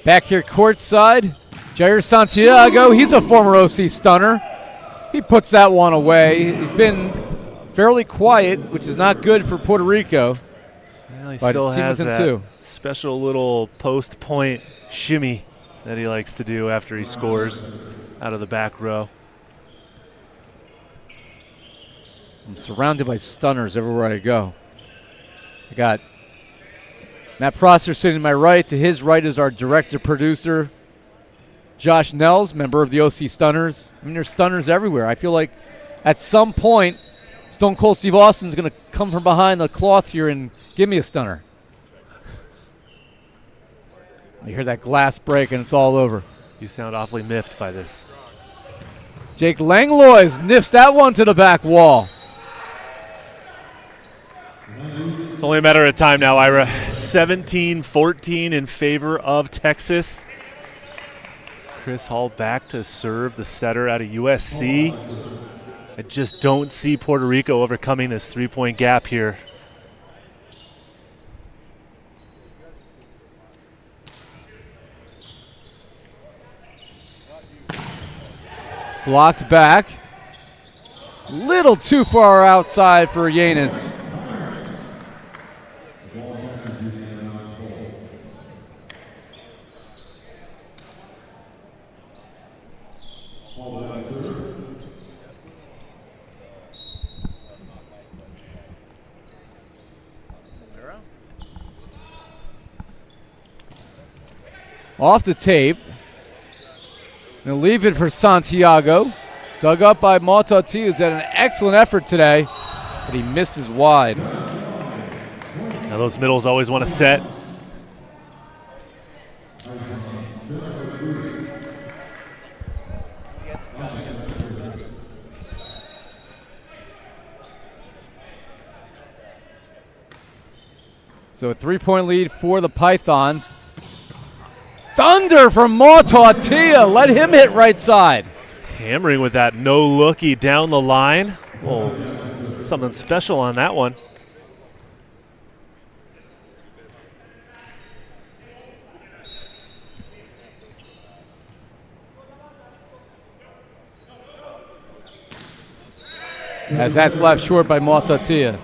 B: Back here courtside, Jair Santiago, he's a former OC Stunner. He puts that one away. He's been fairly quiet, which is not good for Puerto Rico.
A: Well, he still has that special little post-point shimmy that he likes to do after he scores out of the back row.
B: I'm surrounded by stunners everywhere I go. I got Matt Prosser sitting to my right. To his right is our director-producer, Josh Nels, member of the OC Stunners. I mean, there's stunners everywhere. I feel like at some point Stone Cold Steve Austin's going to come from behind the cloth here and give me a stunner. You hear that glass break and it's all over.
A: You sound awfully miffed by this.
B: Jake Langlois nips that one to the back wall.
A: It's only a matter of time now, Ira. 17-14 in favor of Texas. Chris Hall back to serve the setter out of USC. I just don't see Puerto Rico overcoming this three-point gap here.
B: Blocked back. Little too far outside for Yanis. Off the tape. Gonna leave it for Santiago. Dug up by Mautauti, who's had an excellent effort today, but he misses wide.
A: Now those middles always want to set.
B: So a 3-point lead for the Pythons. Thunder from Mautauti. Let him hit right side.
A: Hammering with that no-looky down the line. Oh, something special on that one.
B: As that's left short by Mautauti.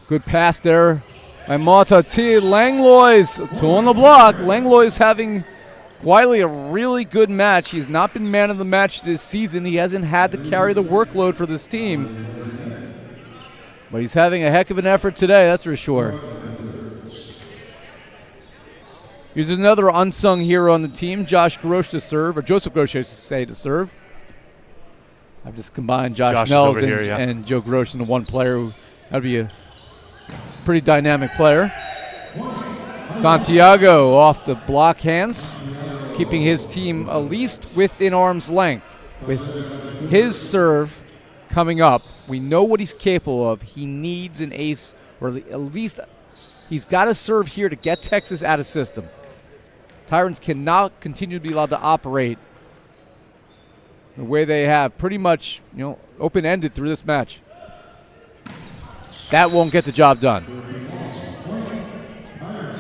B: Good pass there by Mautauti. Langlois, two on the block. Langlois having quietly a really good match. He's not been man of the match this season. He hasn't had to carry the workload for this team. But he's having a heck of an effort today, that's for sure. Here's another unsung hero on the team, Josh Grosh to serve, or Joseph Grosh, I should say, to serve. I've just combined Josh Nels and Joe Grosh into one player. That would be a pretty dynamic player. Santiago off the block hands, keeping his team at least within arm's length. With his serve coming up, we know what he's capable of. He needs an ace, or at least he's got to serve here to get Texas out of system. Tyrants cannot continue to be allowed to operate the way they have, pretty much, open-ended through this match. That won't get the job done.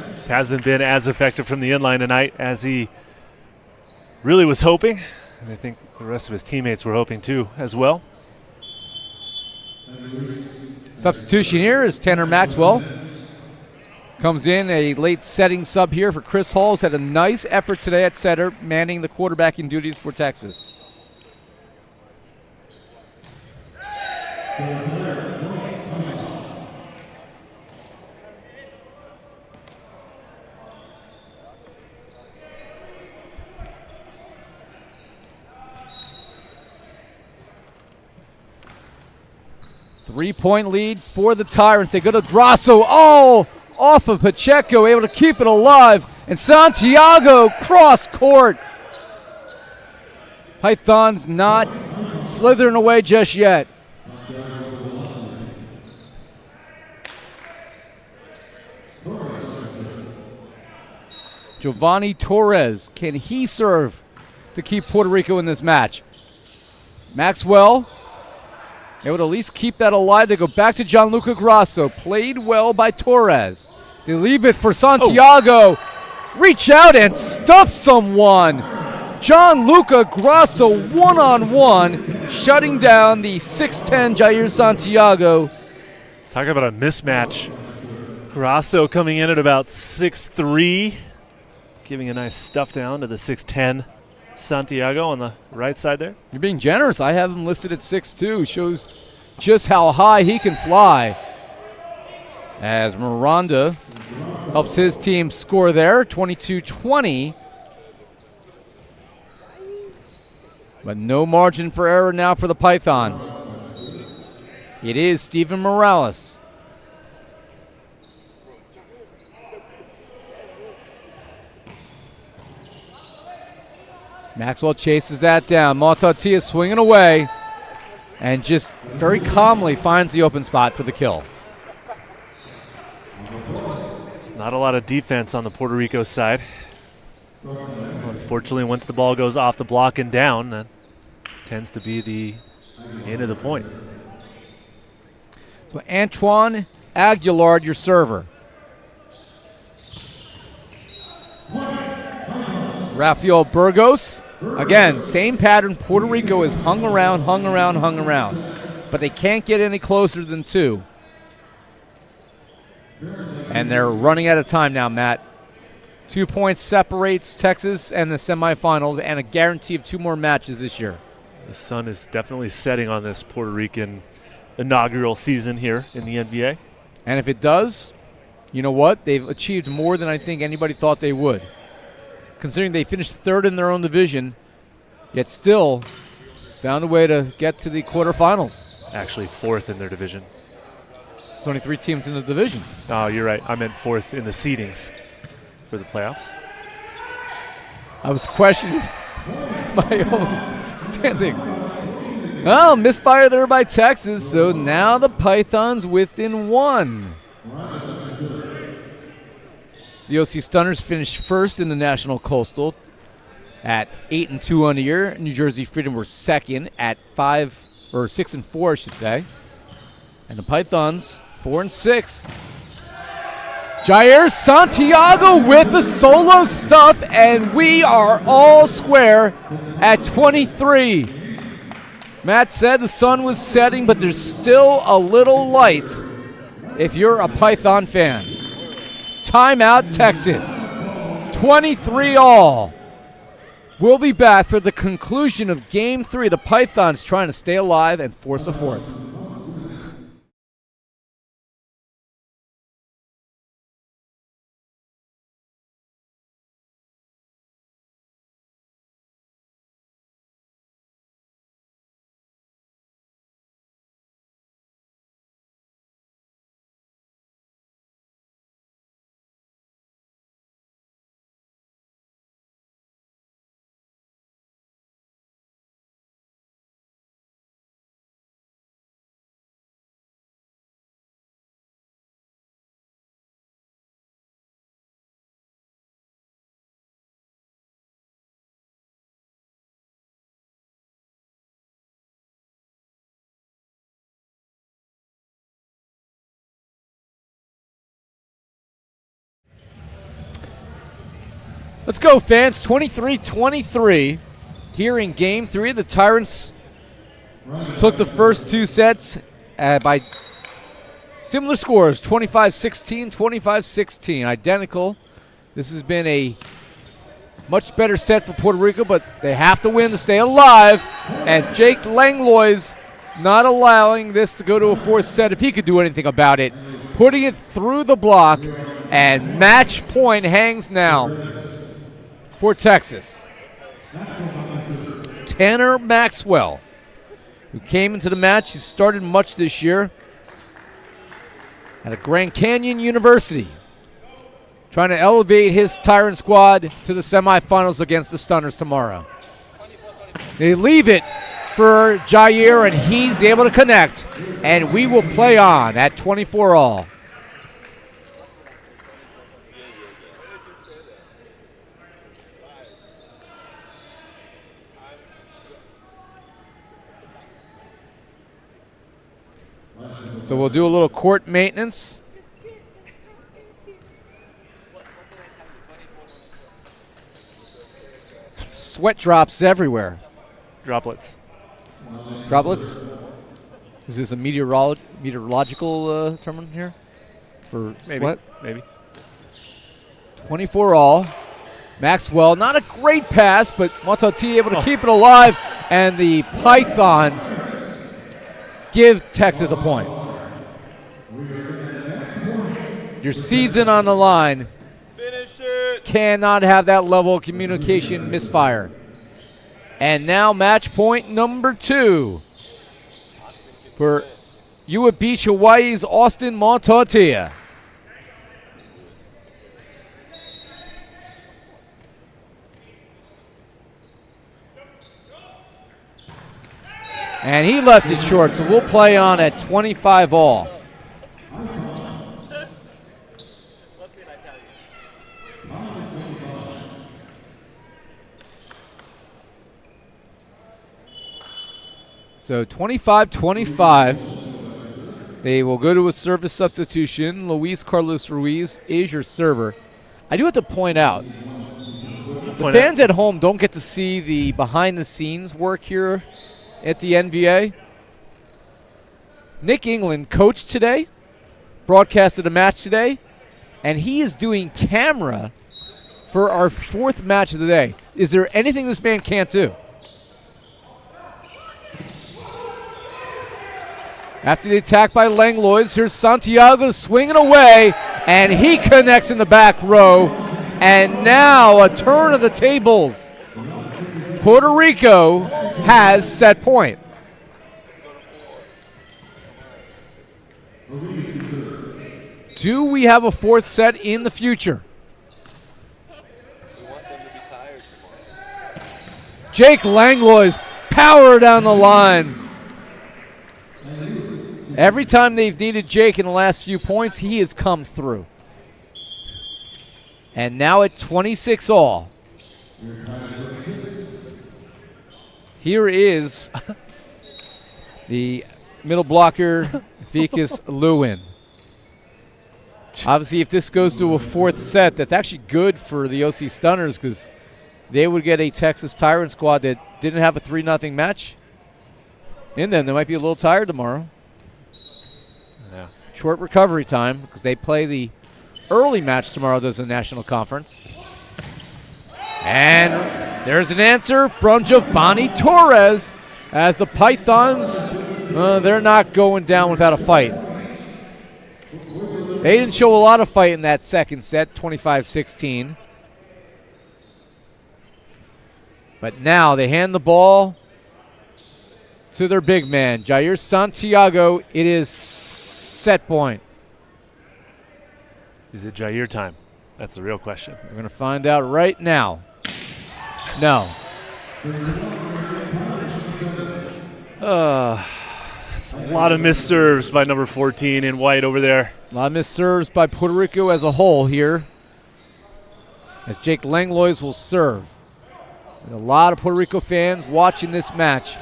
A: This hasn't been as effective from the inline tonight as he really was hoping. And I think the rest of his teammates were hoping too as well.
B: Substitution here is Tanner Maxwell. Comes in, a late setting sub here for Chris Hall. He's had a nice effort today at setter, manning the quarterbacking duties for Texas. Three-point lead for the Tyrants. They go to Grasso. Oh, off of Pacheco, able to keep it alive. And Santiago cross court. Pythons not slithering away just yet. Giovanni Torres, can he serve to keep Puerto Rico in this match? Maxwell able to at least keep that alive. They go back to Gianluca Grasso. Played well by Torres. They leave it for Santiago. Reach out and stuff someone. Gianluca Grasso one-on-one, shutting down the 6'10 Jair Santiago.
A: Talking about a mismatch. Grasso coming in at about 6'3", giving a nice stuff down to the 6'10 Santiago on the right side there.
B: You're being generous. I have him listed at 6'2". Shows just how high he can fly. As Miranda helps his team score there, 22-20. But no margin for error now for the Pythons. It is Steven Morales. Maxwell chases that down. Matatia swinging away and just very calmly finds the open spot for the kill.
A: It's not a lot of defense on the Puerto Rico side. Unfortunately, once the ball goes off the block and down, that tends to be the end of the point.
B: So Antoine Aguilar, your server. Rafael Burgos. Again, same pattern. Puerto Rico is hung around. But they can't get any closer than 2. And they're running out of time now, Matt. 2 points separates Texas and the semifinals and a guarantee of 2 more matches this year.
A: The sun is definitely setting on this Puerto Rican inaugural season here in the NVA.
B: And if it does, you know what? They've achieved more than I think anybody thought they would. Considering they finished 3rd in their own division, yet still found a way to get to the quarterfinals.
A: Actually 4th in their division.
B: There's only 3 teams in the division.
A: Oh, you're right. I meant 4th in the seedings for the playoffs.
B: I was questioning my own standing. Well, misfire there by Texas, so now the Pythons within 1. The OC Stunners finished 1st in the National Coastal at 8-2 on the year. New Jersey Freedom were 2nd at 6-4, I should say. And the Pythons 4-6. Jair Santiago with the solo stuff, and we are all square at 23. Matt said the sun was setting, but there's still a little light if you're a Python fan. Timeout, Texas. 23-all. We'll be back for the conclusion of Game 3. The Pythons trying to stay alive and force a 4th. Let's go, fans. 23-23 here in Game 3. The Tyrants took the first 2 sets by similar scores, 25-16, 25-16, identical. This has been a much better set for Puerto Rico, but they have to win to stay alive. And Jake Langlois not allowing this to go to a 4th set if he could do anything about it. Putting it through the block, and match point hangs now for Texas. Tanner Maxwell, who came into the match, he started much this year at a Grand Canyon University, trying to elevate his Tyrant squad to the semifinals against the Stunners tomorrow. They leave it for Jair, and he's able to connect, and we will play on at 24-all. So we'll do a little court maintenance. Sweat drops everywhere.
A: Droplets.
B: Droplets? Is this a meteorological term here? For
A: Maybe.
B: sweat?
A: Maybe.
B: 24-all. Maxwell, not a great pass, but Matauti able to keep it alive, and the Pythons give Texas a point. Your season on the line.
A: Finish it.
B: Cannot have that level of communication misfire. And now match point number 2 for Ua Beach, Hawaii's Austin Matautia. And he left it short, so we'll play on at 25 all. So 25-25. They will go to a service substitution. Luis Carlos Ruiz is your server. I do have to point out, the fans at home don't get to see the behind-the-scenes work here at the NVA. Nick England coached today, broadcasted a match today, and he is doing camera for our 4th match of the day. Is there anything this man can't do? After the attack by Langlois, here's Santiago swinging away, and he connects in the back row. And now a turn of the tables. Puerto Rico has set point. Do we have a 4th set in the future? Jake Langlois, power down the line. Every time they've needed Jake in the last few points, he has come through. And now at 26 all. Here is the middle blocker, Vikas Lewin. Obviously, if this goes to a 4th set, that's actually good for the OC Stunners because they would get a Texas Tyrant squad that didn't have a 3-0 match in them. They might be a little tired tomorrow.
A: Yeah.
B: Short recovery time because they play the early match tomorrow. There's a national conference. And there's an answer from Giovanni Torres as the Pythons, they're not going down without a fight. They didn't show a lot of fight in that second set, 25-16. But now they hand the ball to their big man, Jair Santiago. It is set point.
A: Is it Jair time? That's the real question.
B: We're going to find out right now. No.
A: It's a lot of missed serves by number 14 in white over there.
B: A lot of missed serves by Puerto Rico as a whole here, as Jake Langlois will serve. And a lot of Puerto Rico fans watching this match.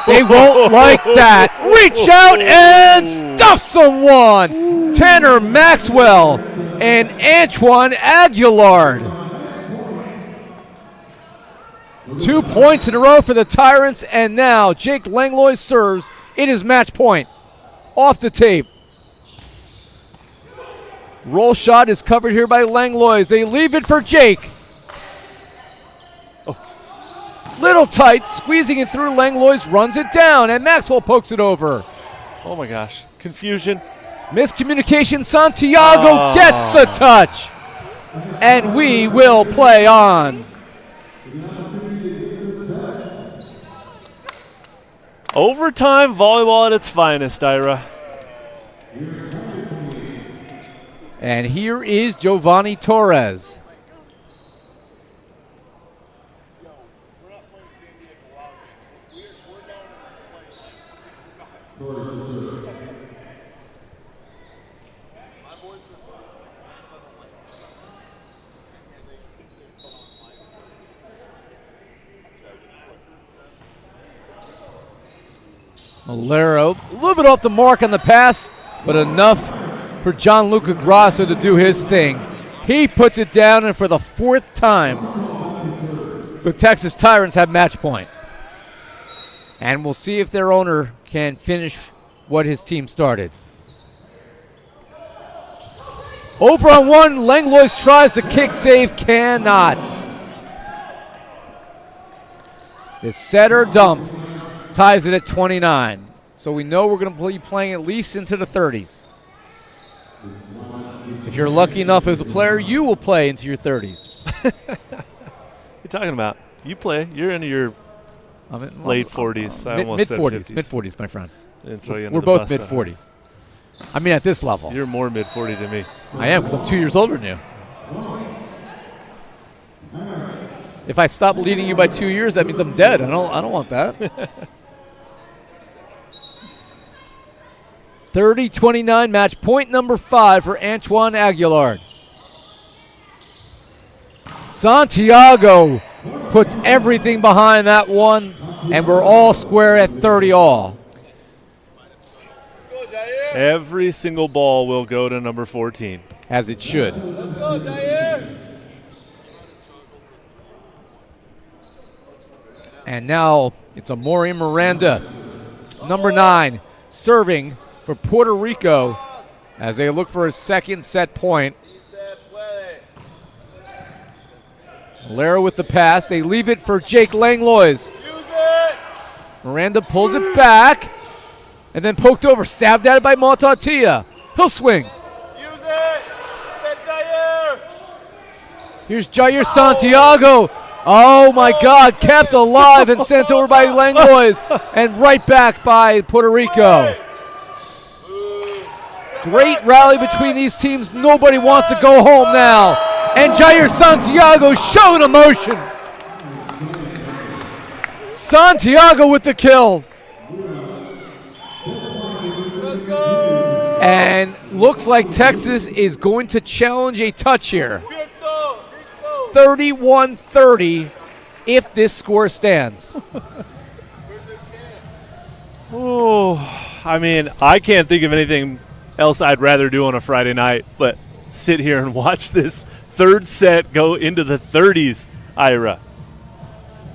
B: They won't like that. Reach out and stuff someone. Tanner Maxwell and Antoine Aguilar. 2 points in a row for the Tyrants, and now Jake Langlois serves. It is match point. Off the tape. Roll shot is covered here by Langlois. They leave it for Jake. Little tight, squeezing it through. Langlois runs it down, and Maxwell pokes it over.
A: Oh my gosh, confusion.
B: Miscommunication, Santiago gets the touch. And we will play on.
A: Overtime volleyball at its finest, Ira.
B: And here is Giovanni Torres. Malero, a little bit off the mark on the pass, but enough for Gianluca Grasso to do his thing. He puts it down, and for the 4th time, the Texas Tyrants have match point. And we'll see if their owner can finish what his team started. Over on one, Langlois tries to kick save, cannot. The setter dump ties it at 29. So we know we're going to be playing at least into the 30s. If you're lucky enough as a player, you will play into your 30s.
A: What are you talking about? You play. You're into your late 40s. I almost said
B: 50s.
A: 50s.
B: Mid-40s, my friend.
A: We're
B: both mid-40s. I mean, at this level.
A: You're more mid-40 than me.
B: I am, because I'm 2 years older than you. If I stop leading you by 2 years, that means I'm dead. I don't want that. 30-29 match point number 5 for Antoine Aguilar. Santiago puts everything behind that one, and we're all square at 30 all.
A: Every single ball will go to number 14.
B: As it should. And now it's Amori Miranda, number 9, serving for Puerto Rico as they look for a second set point. Valera with the pass. They leave it for Jake Langlois. Miranda pulls it back and then poked over. Stabbed at it by Montatia. He'll swing. Here's Jair Santiago. Oh my God, kept alive and sent over by Langlois and right back by Puerto Rico. Great rally between these teams. Nobody wants to go home now. And Jair Santiago showing emotion. Santiago with the kill. And looks like Texas is going to challenge a touch here. 31-30 if this score stands.
A: Oh, I mean, I can't think of anything else I'd rather do on a Friday night but sit here and watch this third set go into the 30s, Ira.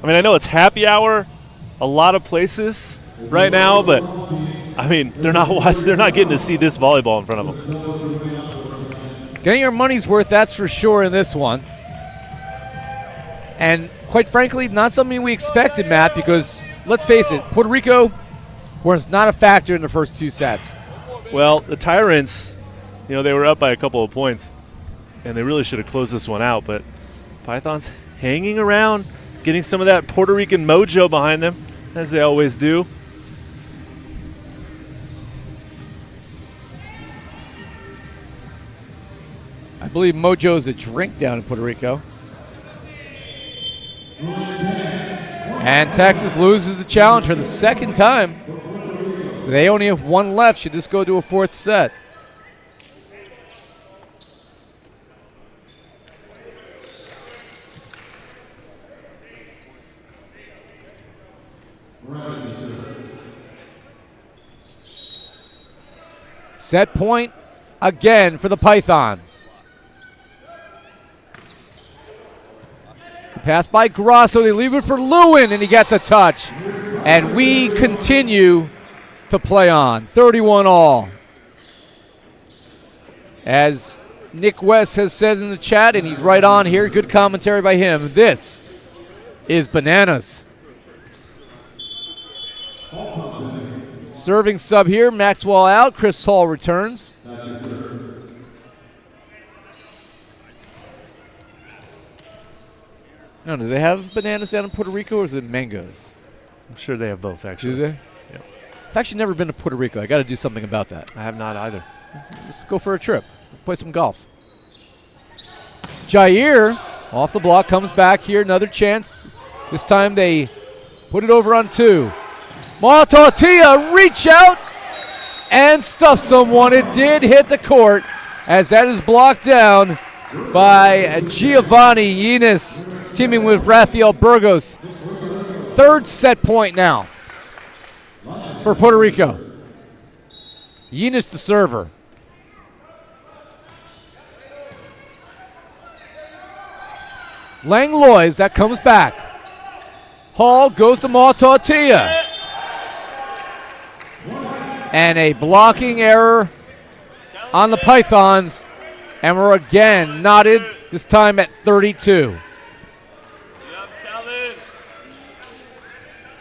A: I mean, I know it's happy hour a lot of places right now, but I mean, they're not getting to see this volleyball in front of them.
B: Getting your money's worth, that's for sure, in this one. And quite frankly, not something we expected, Matt, because let's face it, Puerto Rico was not a factor in the first 2 sets.
A: Well, the Tyrants, you know, they were up by a couple of points, and they really should have closed this one out, but Pythons hanging around, getting some of that Puerto Rican mojo behind them, as they always do.
B: I believe mojo is a drink down in Puerto Rico. And Texas loses the challenge for the second time. So they only have 1 left. Should this go to a 4th set? Set point again for the Pythons. Pass by Grasso. They leave it for Lewin, and he gets a touch. And we continue to play on. 31 all. As Nick West has said in the chat, and he's right on here, good commentary by him, this is bananas. Serving sub here, Maxwell out, Chris Hall returns. No, do they have bananas down in Puerto Rico, or is it mangoes?
A: I'm sure they have both, actually.
B: Do they?
A: Yep.
B: I've actually never been to Puerto Rico. I got to do something about that.
A: I have not either.
B: Let's go for a trip. Play some golf. Jair, off the block, comes back here. Another chance. This time they put it over on 2. Montatia, reach out and stuff someone. It did hit the court as that is blocked down by Giovanni Yinis, teaming with Rafael Burgos. 3rd set point now for Puerto Rico. Yinis the server. Langlois, that comes back. Hall goes to Montatia. And a blocking error on the Pythons And we're again knotted, this time at 32.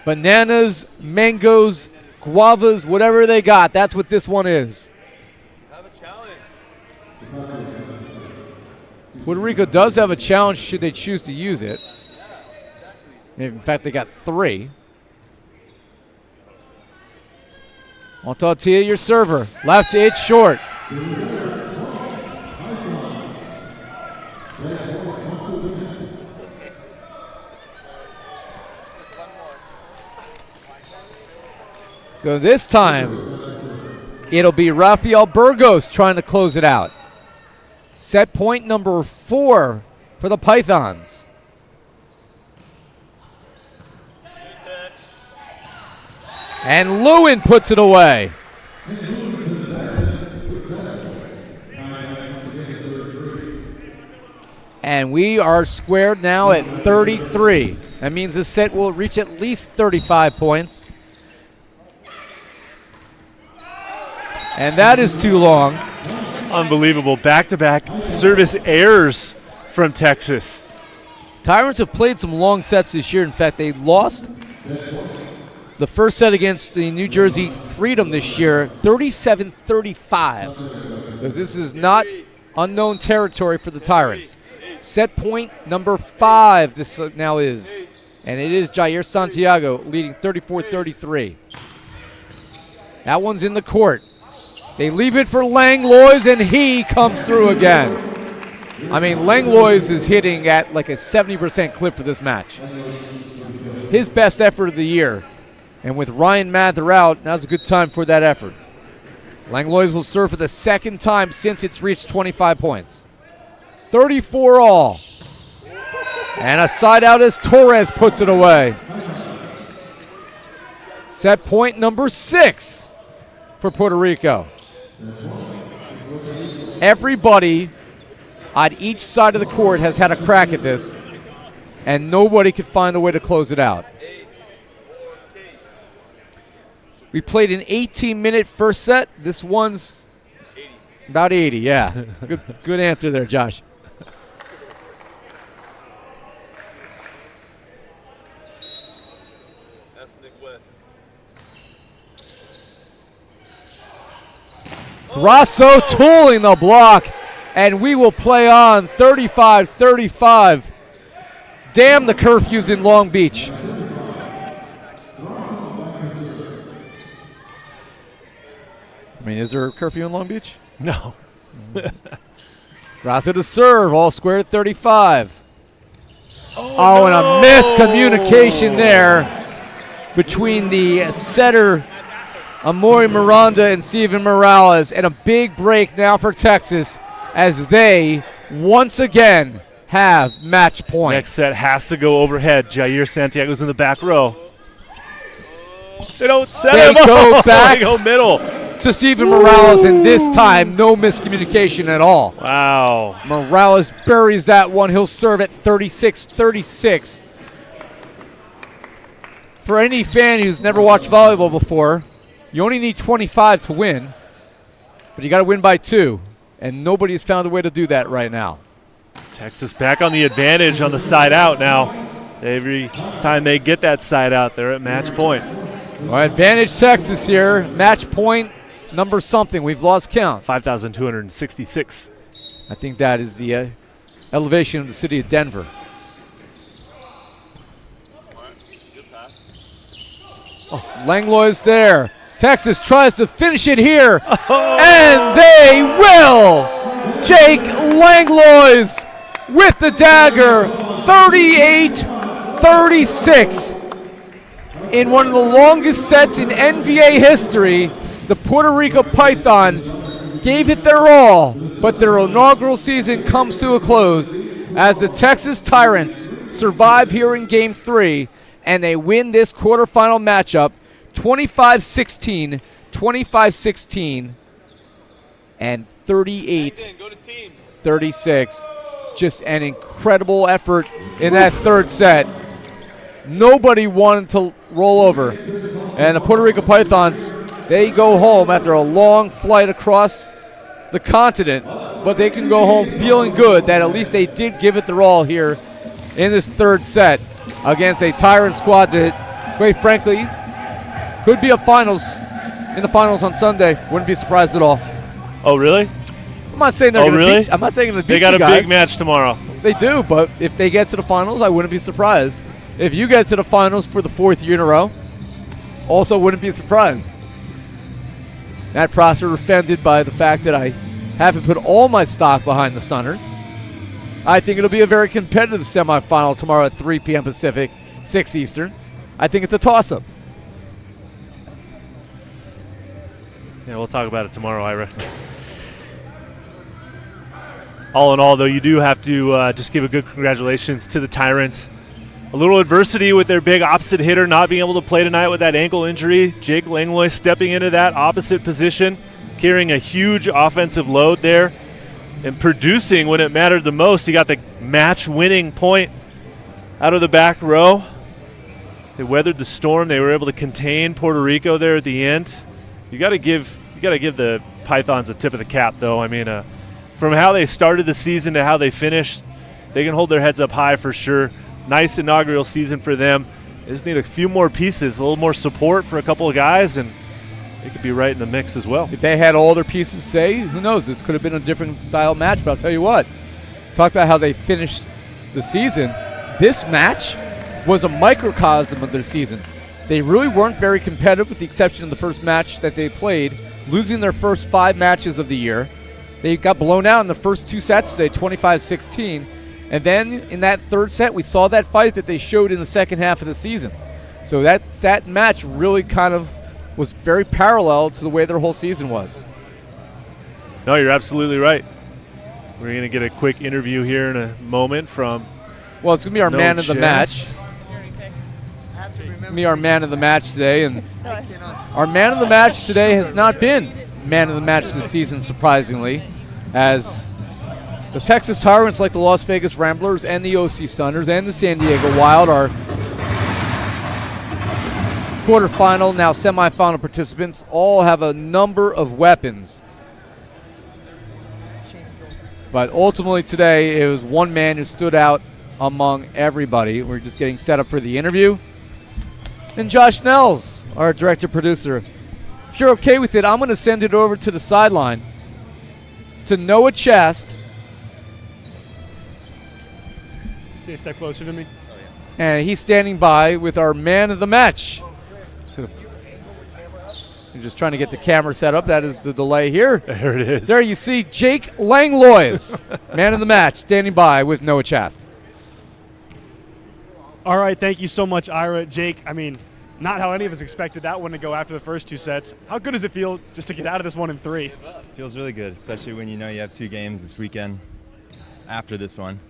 B: Bananas, mangoes, guavas, whatever they got, that's what this one is. Puerto Rico does have a challenge should they choose to use it. In fact, they got 3. Montaltia, your server. Left, it's short. So this time, it'll be Rafael Burgos trying to close it out. Set point number 4 for the Pythons. And Lewin puts it away. And we are squared now at 33. That means the set will reach at least 35 points. And that is too long.
A: Unbelievable. Back-to-back service errors from Texas.
B: Tyrants have played some long sets this year. In fact, they lost the first set against the New Jersey Freedom this year, 37-35. So this is not unknown territory for the Tyrants. Set point number 5 this now is. And it is Jair Santiago leading 34-33. That one's in the court. They leave it for Langlois, and he comes through again. I mean, Langlois is hitting at like a 70% clip for this match. His best effort of the year. And with Ryan Mather out, now's a good time for that effort. Langlois will serve for the second time since it's reached 25 points. 34 all. And a side out as Torres puts it away. Set point number 6 for Puerto Rico. Everybody on each side of the court has had a crack at this, and nobody could find a way to close it out. We played an 18-minute first set. This one's about 80, yeah. Good answer there, Josh. Grasso tooling the block, and we will play on 35-35. Damn the curfews in Long Beach. I mean, is there a curfew in Long Beach?
A: No.
B: Grasso to serve, all square at 35. Oh, and a miscommunication there between the setter Amori Miranda and Steven Morales, and a big break now for Texas as they once again have match point.
A: Next set has to go overhead. Jair Santiago's in the back row. They don't set him up.
B: Go back
A: they go middle
B: to Steven Morales, and this time no miscommunication at all.
A: Wow.
B: Morales buries that one. He'll serve at 36-36. For any fan who's never watched volleyball before, you only need 25 to win, but you got to win by 2, and nobody's found a way to do that right now.
A: Texas back on the advantage on the side out now. Every time they get that side out, they're at match point.
B: Well, advantage Texas here. Match point number something. We've lost count.
A: 5,266.
B: I think that is the elevation of the city of Denver. Oh, Langlois there. Texas tries to finish it here, and they will. Jake Langlois with the dagger, 38-36. In one of the longest sets in NVA history, the Puerto Rico Pythons gave it their all, but their inaugural season comes to a close as the Texas Tyrants survive here in Game 3, and they win this quarterfinal matchup 25-16, 25-16, and 38-36. Just an incredible effort in that third set. Nobody wanted to roll over. And the Puerto Rico Pythons, they go home after a long flight across the continent, but they can go home feeling good that at least they did give it their all here in this third set against a Tyrant squad that, quite frankly, could be in the finals on Sunday. Wouldn't be surprised at all.
A: Oh, really?
B: I'm not saying they're going to beat. I'm not saying they're going to beat you guys.
A: They got a big match tomorrow.
B: They do, but if they get to the finals, I wouldn't be surprised. If you get to the finals for the 4th year in a row, also wouldn't be surprised. Matt Prosser offended by the fact that I haven't put all my stock behind the Stunners. I think it'll be a very competitive semifinal tomorrow at 3 p.m. Pacific, 6 Eastern. I think it's a toss-up.
A: Yeah, we'll talk about it tomorrow, Ira. All in all, though, you do have to just give a good congratulations to the Tyrants. A little adversity with their big opposite hitter not being able to play tonight with that ankle injury. Jake Langlois stepping into that opposite position, carrying a huge offensive load there and producing when it mattered the most. He got the match-winning point out of the back row. They weathered the storm. They were able to contain Puerto Rico there at the end. You got to give the Pythons a tip of the cap, though. I mean, from how they started the season to how they finished, they can hold their heads up high for sure. Nice inaugural season for them. They just need a few more pieces, a little more support for a couple of guys, and they could be right in the mix as well.
B: If they had all their pieces, who knows? This could have been a different style match, but I'll tell you what. Talk about how they finished the season. This match was a microcosm of their season. They really weren't very competitive with the exception of the first match that they played, losing their first 5 matches of the year. They got blown out in the first 2 sets today, 25-16. And then in that third set, we saw that fight that they showed in the second half of the season. So that match really kind of was very parallel to the way their whole season was.
A: No, you're absolutely right. We're going to get a quick interview here in a moment from
B: Well, it's going to be our man of the match. It's going to be our man of the match today. And our man of the match today has not been man of the match this season, surprisingly, as the Texas Tyrants, like the Las Vegas Ramblers and the OC Stunners and the San Diego Wild, are quarterfinal, now semifinal participants, all have a number of weapons. But ultimately today, it was one man who stood out among everybody. We're just getting set up for the interview. And Josh Nels, our director-producer. If you're okay with it, I'm going to send it over to the sideline to Noah Chast.
C: Stay a step closer to me.
B: And he's standing by with our man of the match. So you're just trying to get the camera set up. That is the delay here.
A: There it is.
B: There you see Jake Langlois, man of the match, standing by with Noah Chast.
C: All right, thank you so much, Ira. Jake, I mean, not how any of us expected that one to go after the first 2 sets. How good does it feel just to get out of this one in 3?
F: Feels really good, especially when you know you have 2 games this weekend after this one.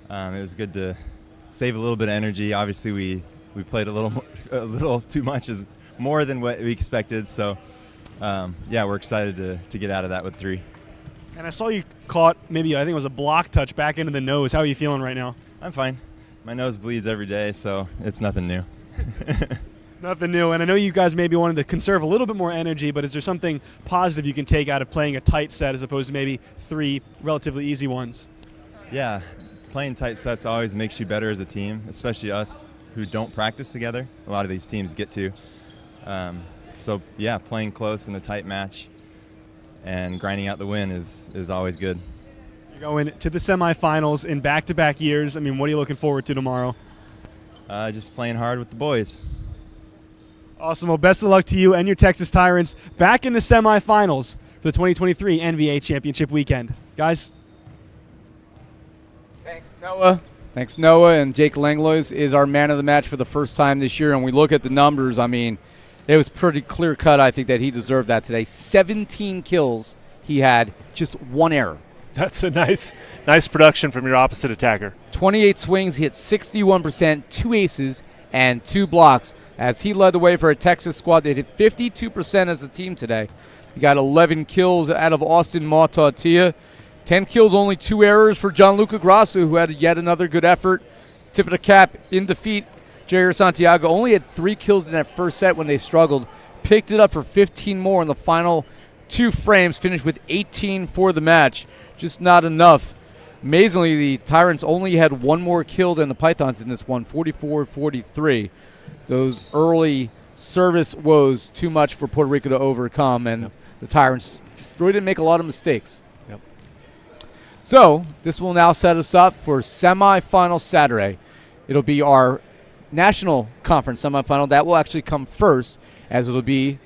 F: It was good to save a little bit of energy. Obviously, we played a little too much, is more than what we expected. So, yeah, we're excited to get out of that with 3.
C: And I saw you caught maybe, I think it was a block touch back into the nose. How are you feeling right now?
F: I'm fine. My nose bleeds every day, so it's nothing new.
C: Nothing new. And I know you guys maybe wanted to conserve a little bit more energy, but is there something positive you can take out of playing a tight set as opposed to maybe 3 relatively easy ones?
F: Yeah, playing tight sets always makes you better as a team, especially us who don't practice together. A lot of these teams get to. So, yeah, playing close in a tight match and grinding out the win is always good.
C: You're going to the semifinals in back-to-back years. I mean, what are you looking forward to tomorrow?
F: Just playing hard with the boys.
C: Awesome. Well, best of luck to you and your Texas Tyrants back in the semifinals for the 2023 NVA Championship Weekend. Guys.
B: Thanks, Noah. Thanks, Noah. And Jake Langlois is our man of the match for the first time this year. And we look at the numbers, I mean, it was pretty clear-cut, I think, that he deserved that today. 17 kills he had, just 1 error.
A: That's a nice production from your opposite attacker.
B: 28 swings, he hit 61%, 2 aces, and 2 blocks, as he led the way for a Texas squad that hit 52% as a team today. He got 11 kills out of Austin Mautautia. 10 kills, only 2 errors for Gianluca Grasso, who had yet another good effort. Tip of the cap in defeat. Jair Santiago only had 3 kills in that first set when they struggled. Picked it up for 15 more in the final 2 frames, finished with 18 for the match. Just not enough. Amazingly, the Tyrants only had 1 more kill than the Pythons in this one, 44-43. Those early service woes too much for Puerto Rico to overcome, and the Tyrants destroyed and make a lot of mistakes.
A: Yep.
B: So this will now set us up for semifinal Saturday. It'll be our national conference semifinal. That will actually come first, as it'll be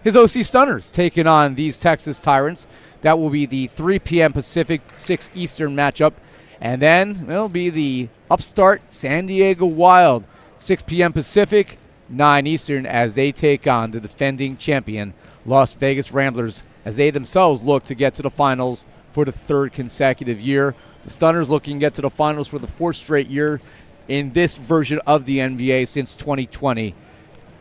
B: his OC Stunners taking on these Texas Tyrants. That will be the 3 p.m. Pacific, 6 Eastern matchup. And then it'll be the upstart San Diego Wild, 6 p.m. Pacific, 9 Eastern, as they take on the defending champion Las Vegas Ramblers, as they themselves look to get to the finals for the 3rd consecutive year. The Stunners looking to get to the finals for the 4th straight year in this version of the NVA since 2020.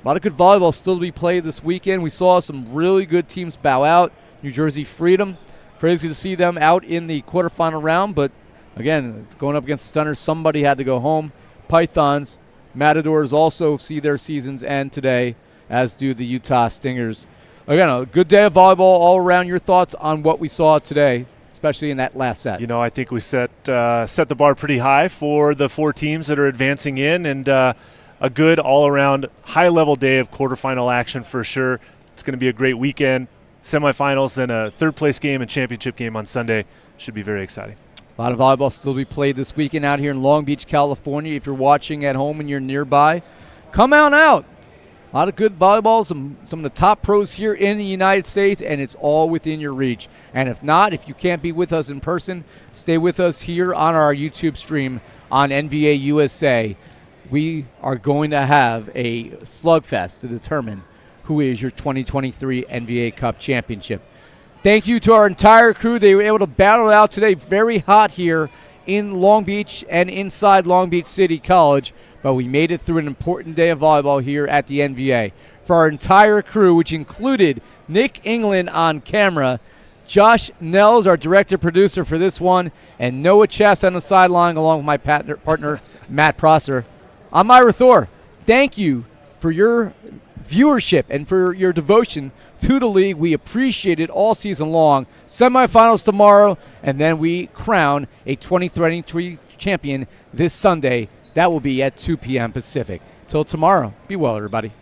B: A lot of good volleyball still to be played this weekend. We saw some really good teams bow out. New Jersey Freedom, crazy to see them out in the quarterfinal round, but again, going up against the Stunners, somebody had to go home. Pythons, Matadors also see their seasons end today, as do the Utah Stingers. Again, a good day of volleyball all around. Your thoughts on what we saw today, especially in that last set?
A: You know, I think we set the bar pretty high for the 4 teams that are advancing in, and a good all-around high-level day of quarterfinal action for sure. It's going to be a great weekend. Semifinals, then a 3rd-place game and championship game on Sunday. Should be very exciting.
B: A lot of volleyball still to be played this weekend out here in Long Beach, California. If you're watching at home and you're nearby, come on out. A lot of good volleyball, some of the top pros here in the United States, and it's all within your reach. And if not, if you can't be with us in person, stay with us here on our YouTube stream on NVA USA. We are going to have a slugfest to determine who is your 2023 NVA Cup Championship. Thank you to our entire crew. They were able to battle it out today. Very hot here in Long Beach and inside Long Beach City College, but we made it through an important day of volleyball here at the NVA. For our entire crew, which included Nick England on camera, Josh Nels, our director-producer for this one, and Noah Chess on the sideline along with my partner Matt Prosser. I'm Ira Thor. Thank you for your viewership and for your devotion to the league. We appreciate it all season long. Semifinals tomorrow, and then we crown a 2023 champion this Sunday. That will be at 2 p.m. Pacific. Till tomorrow, be well, everybody.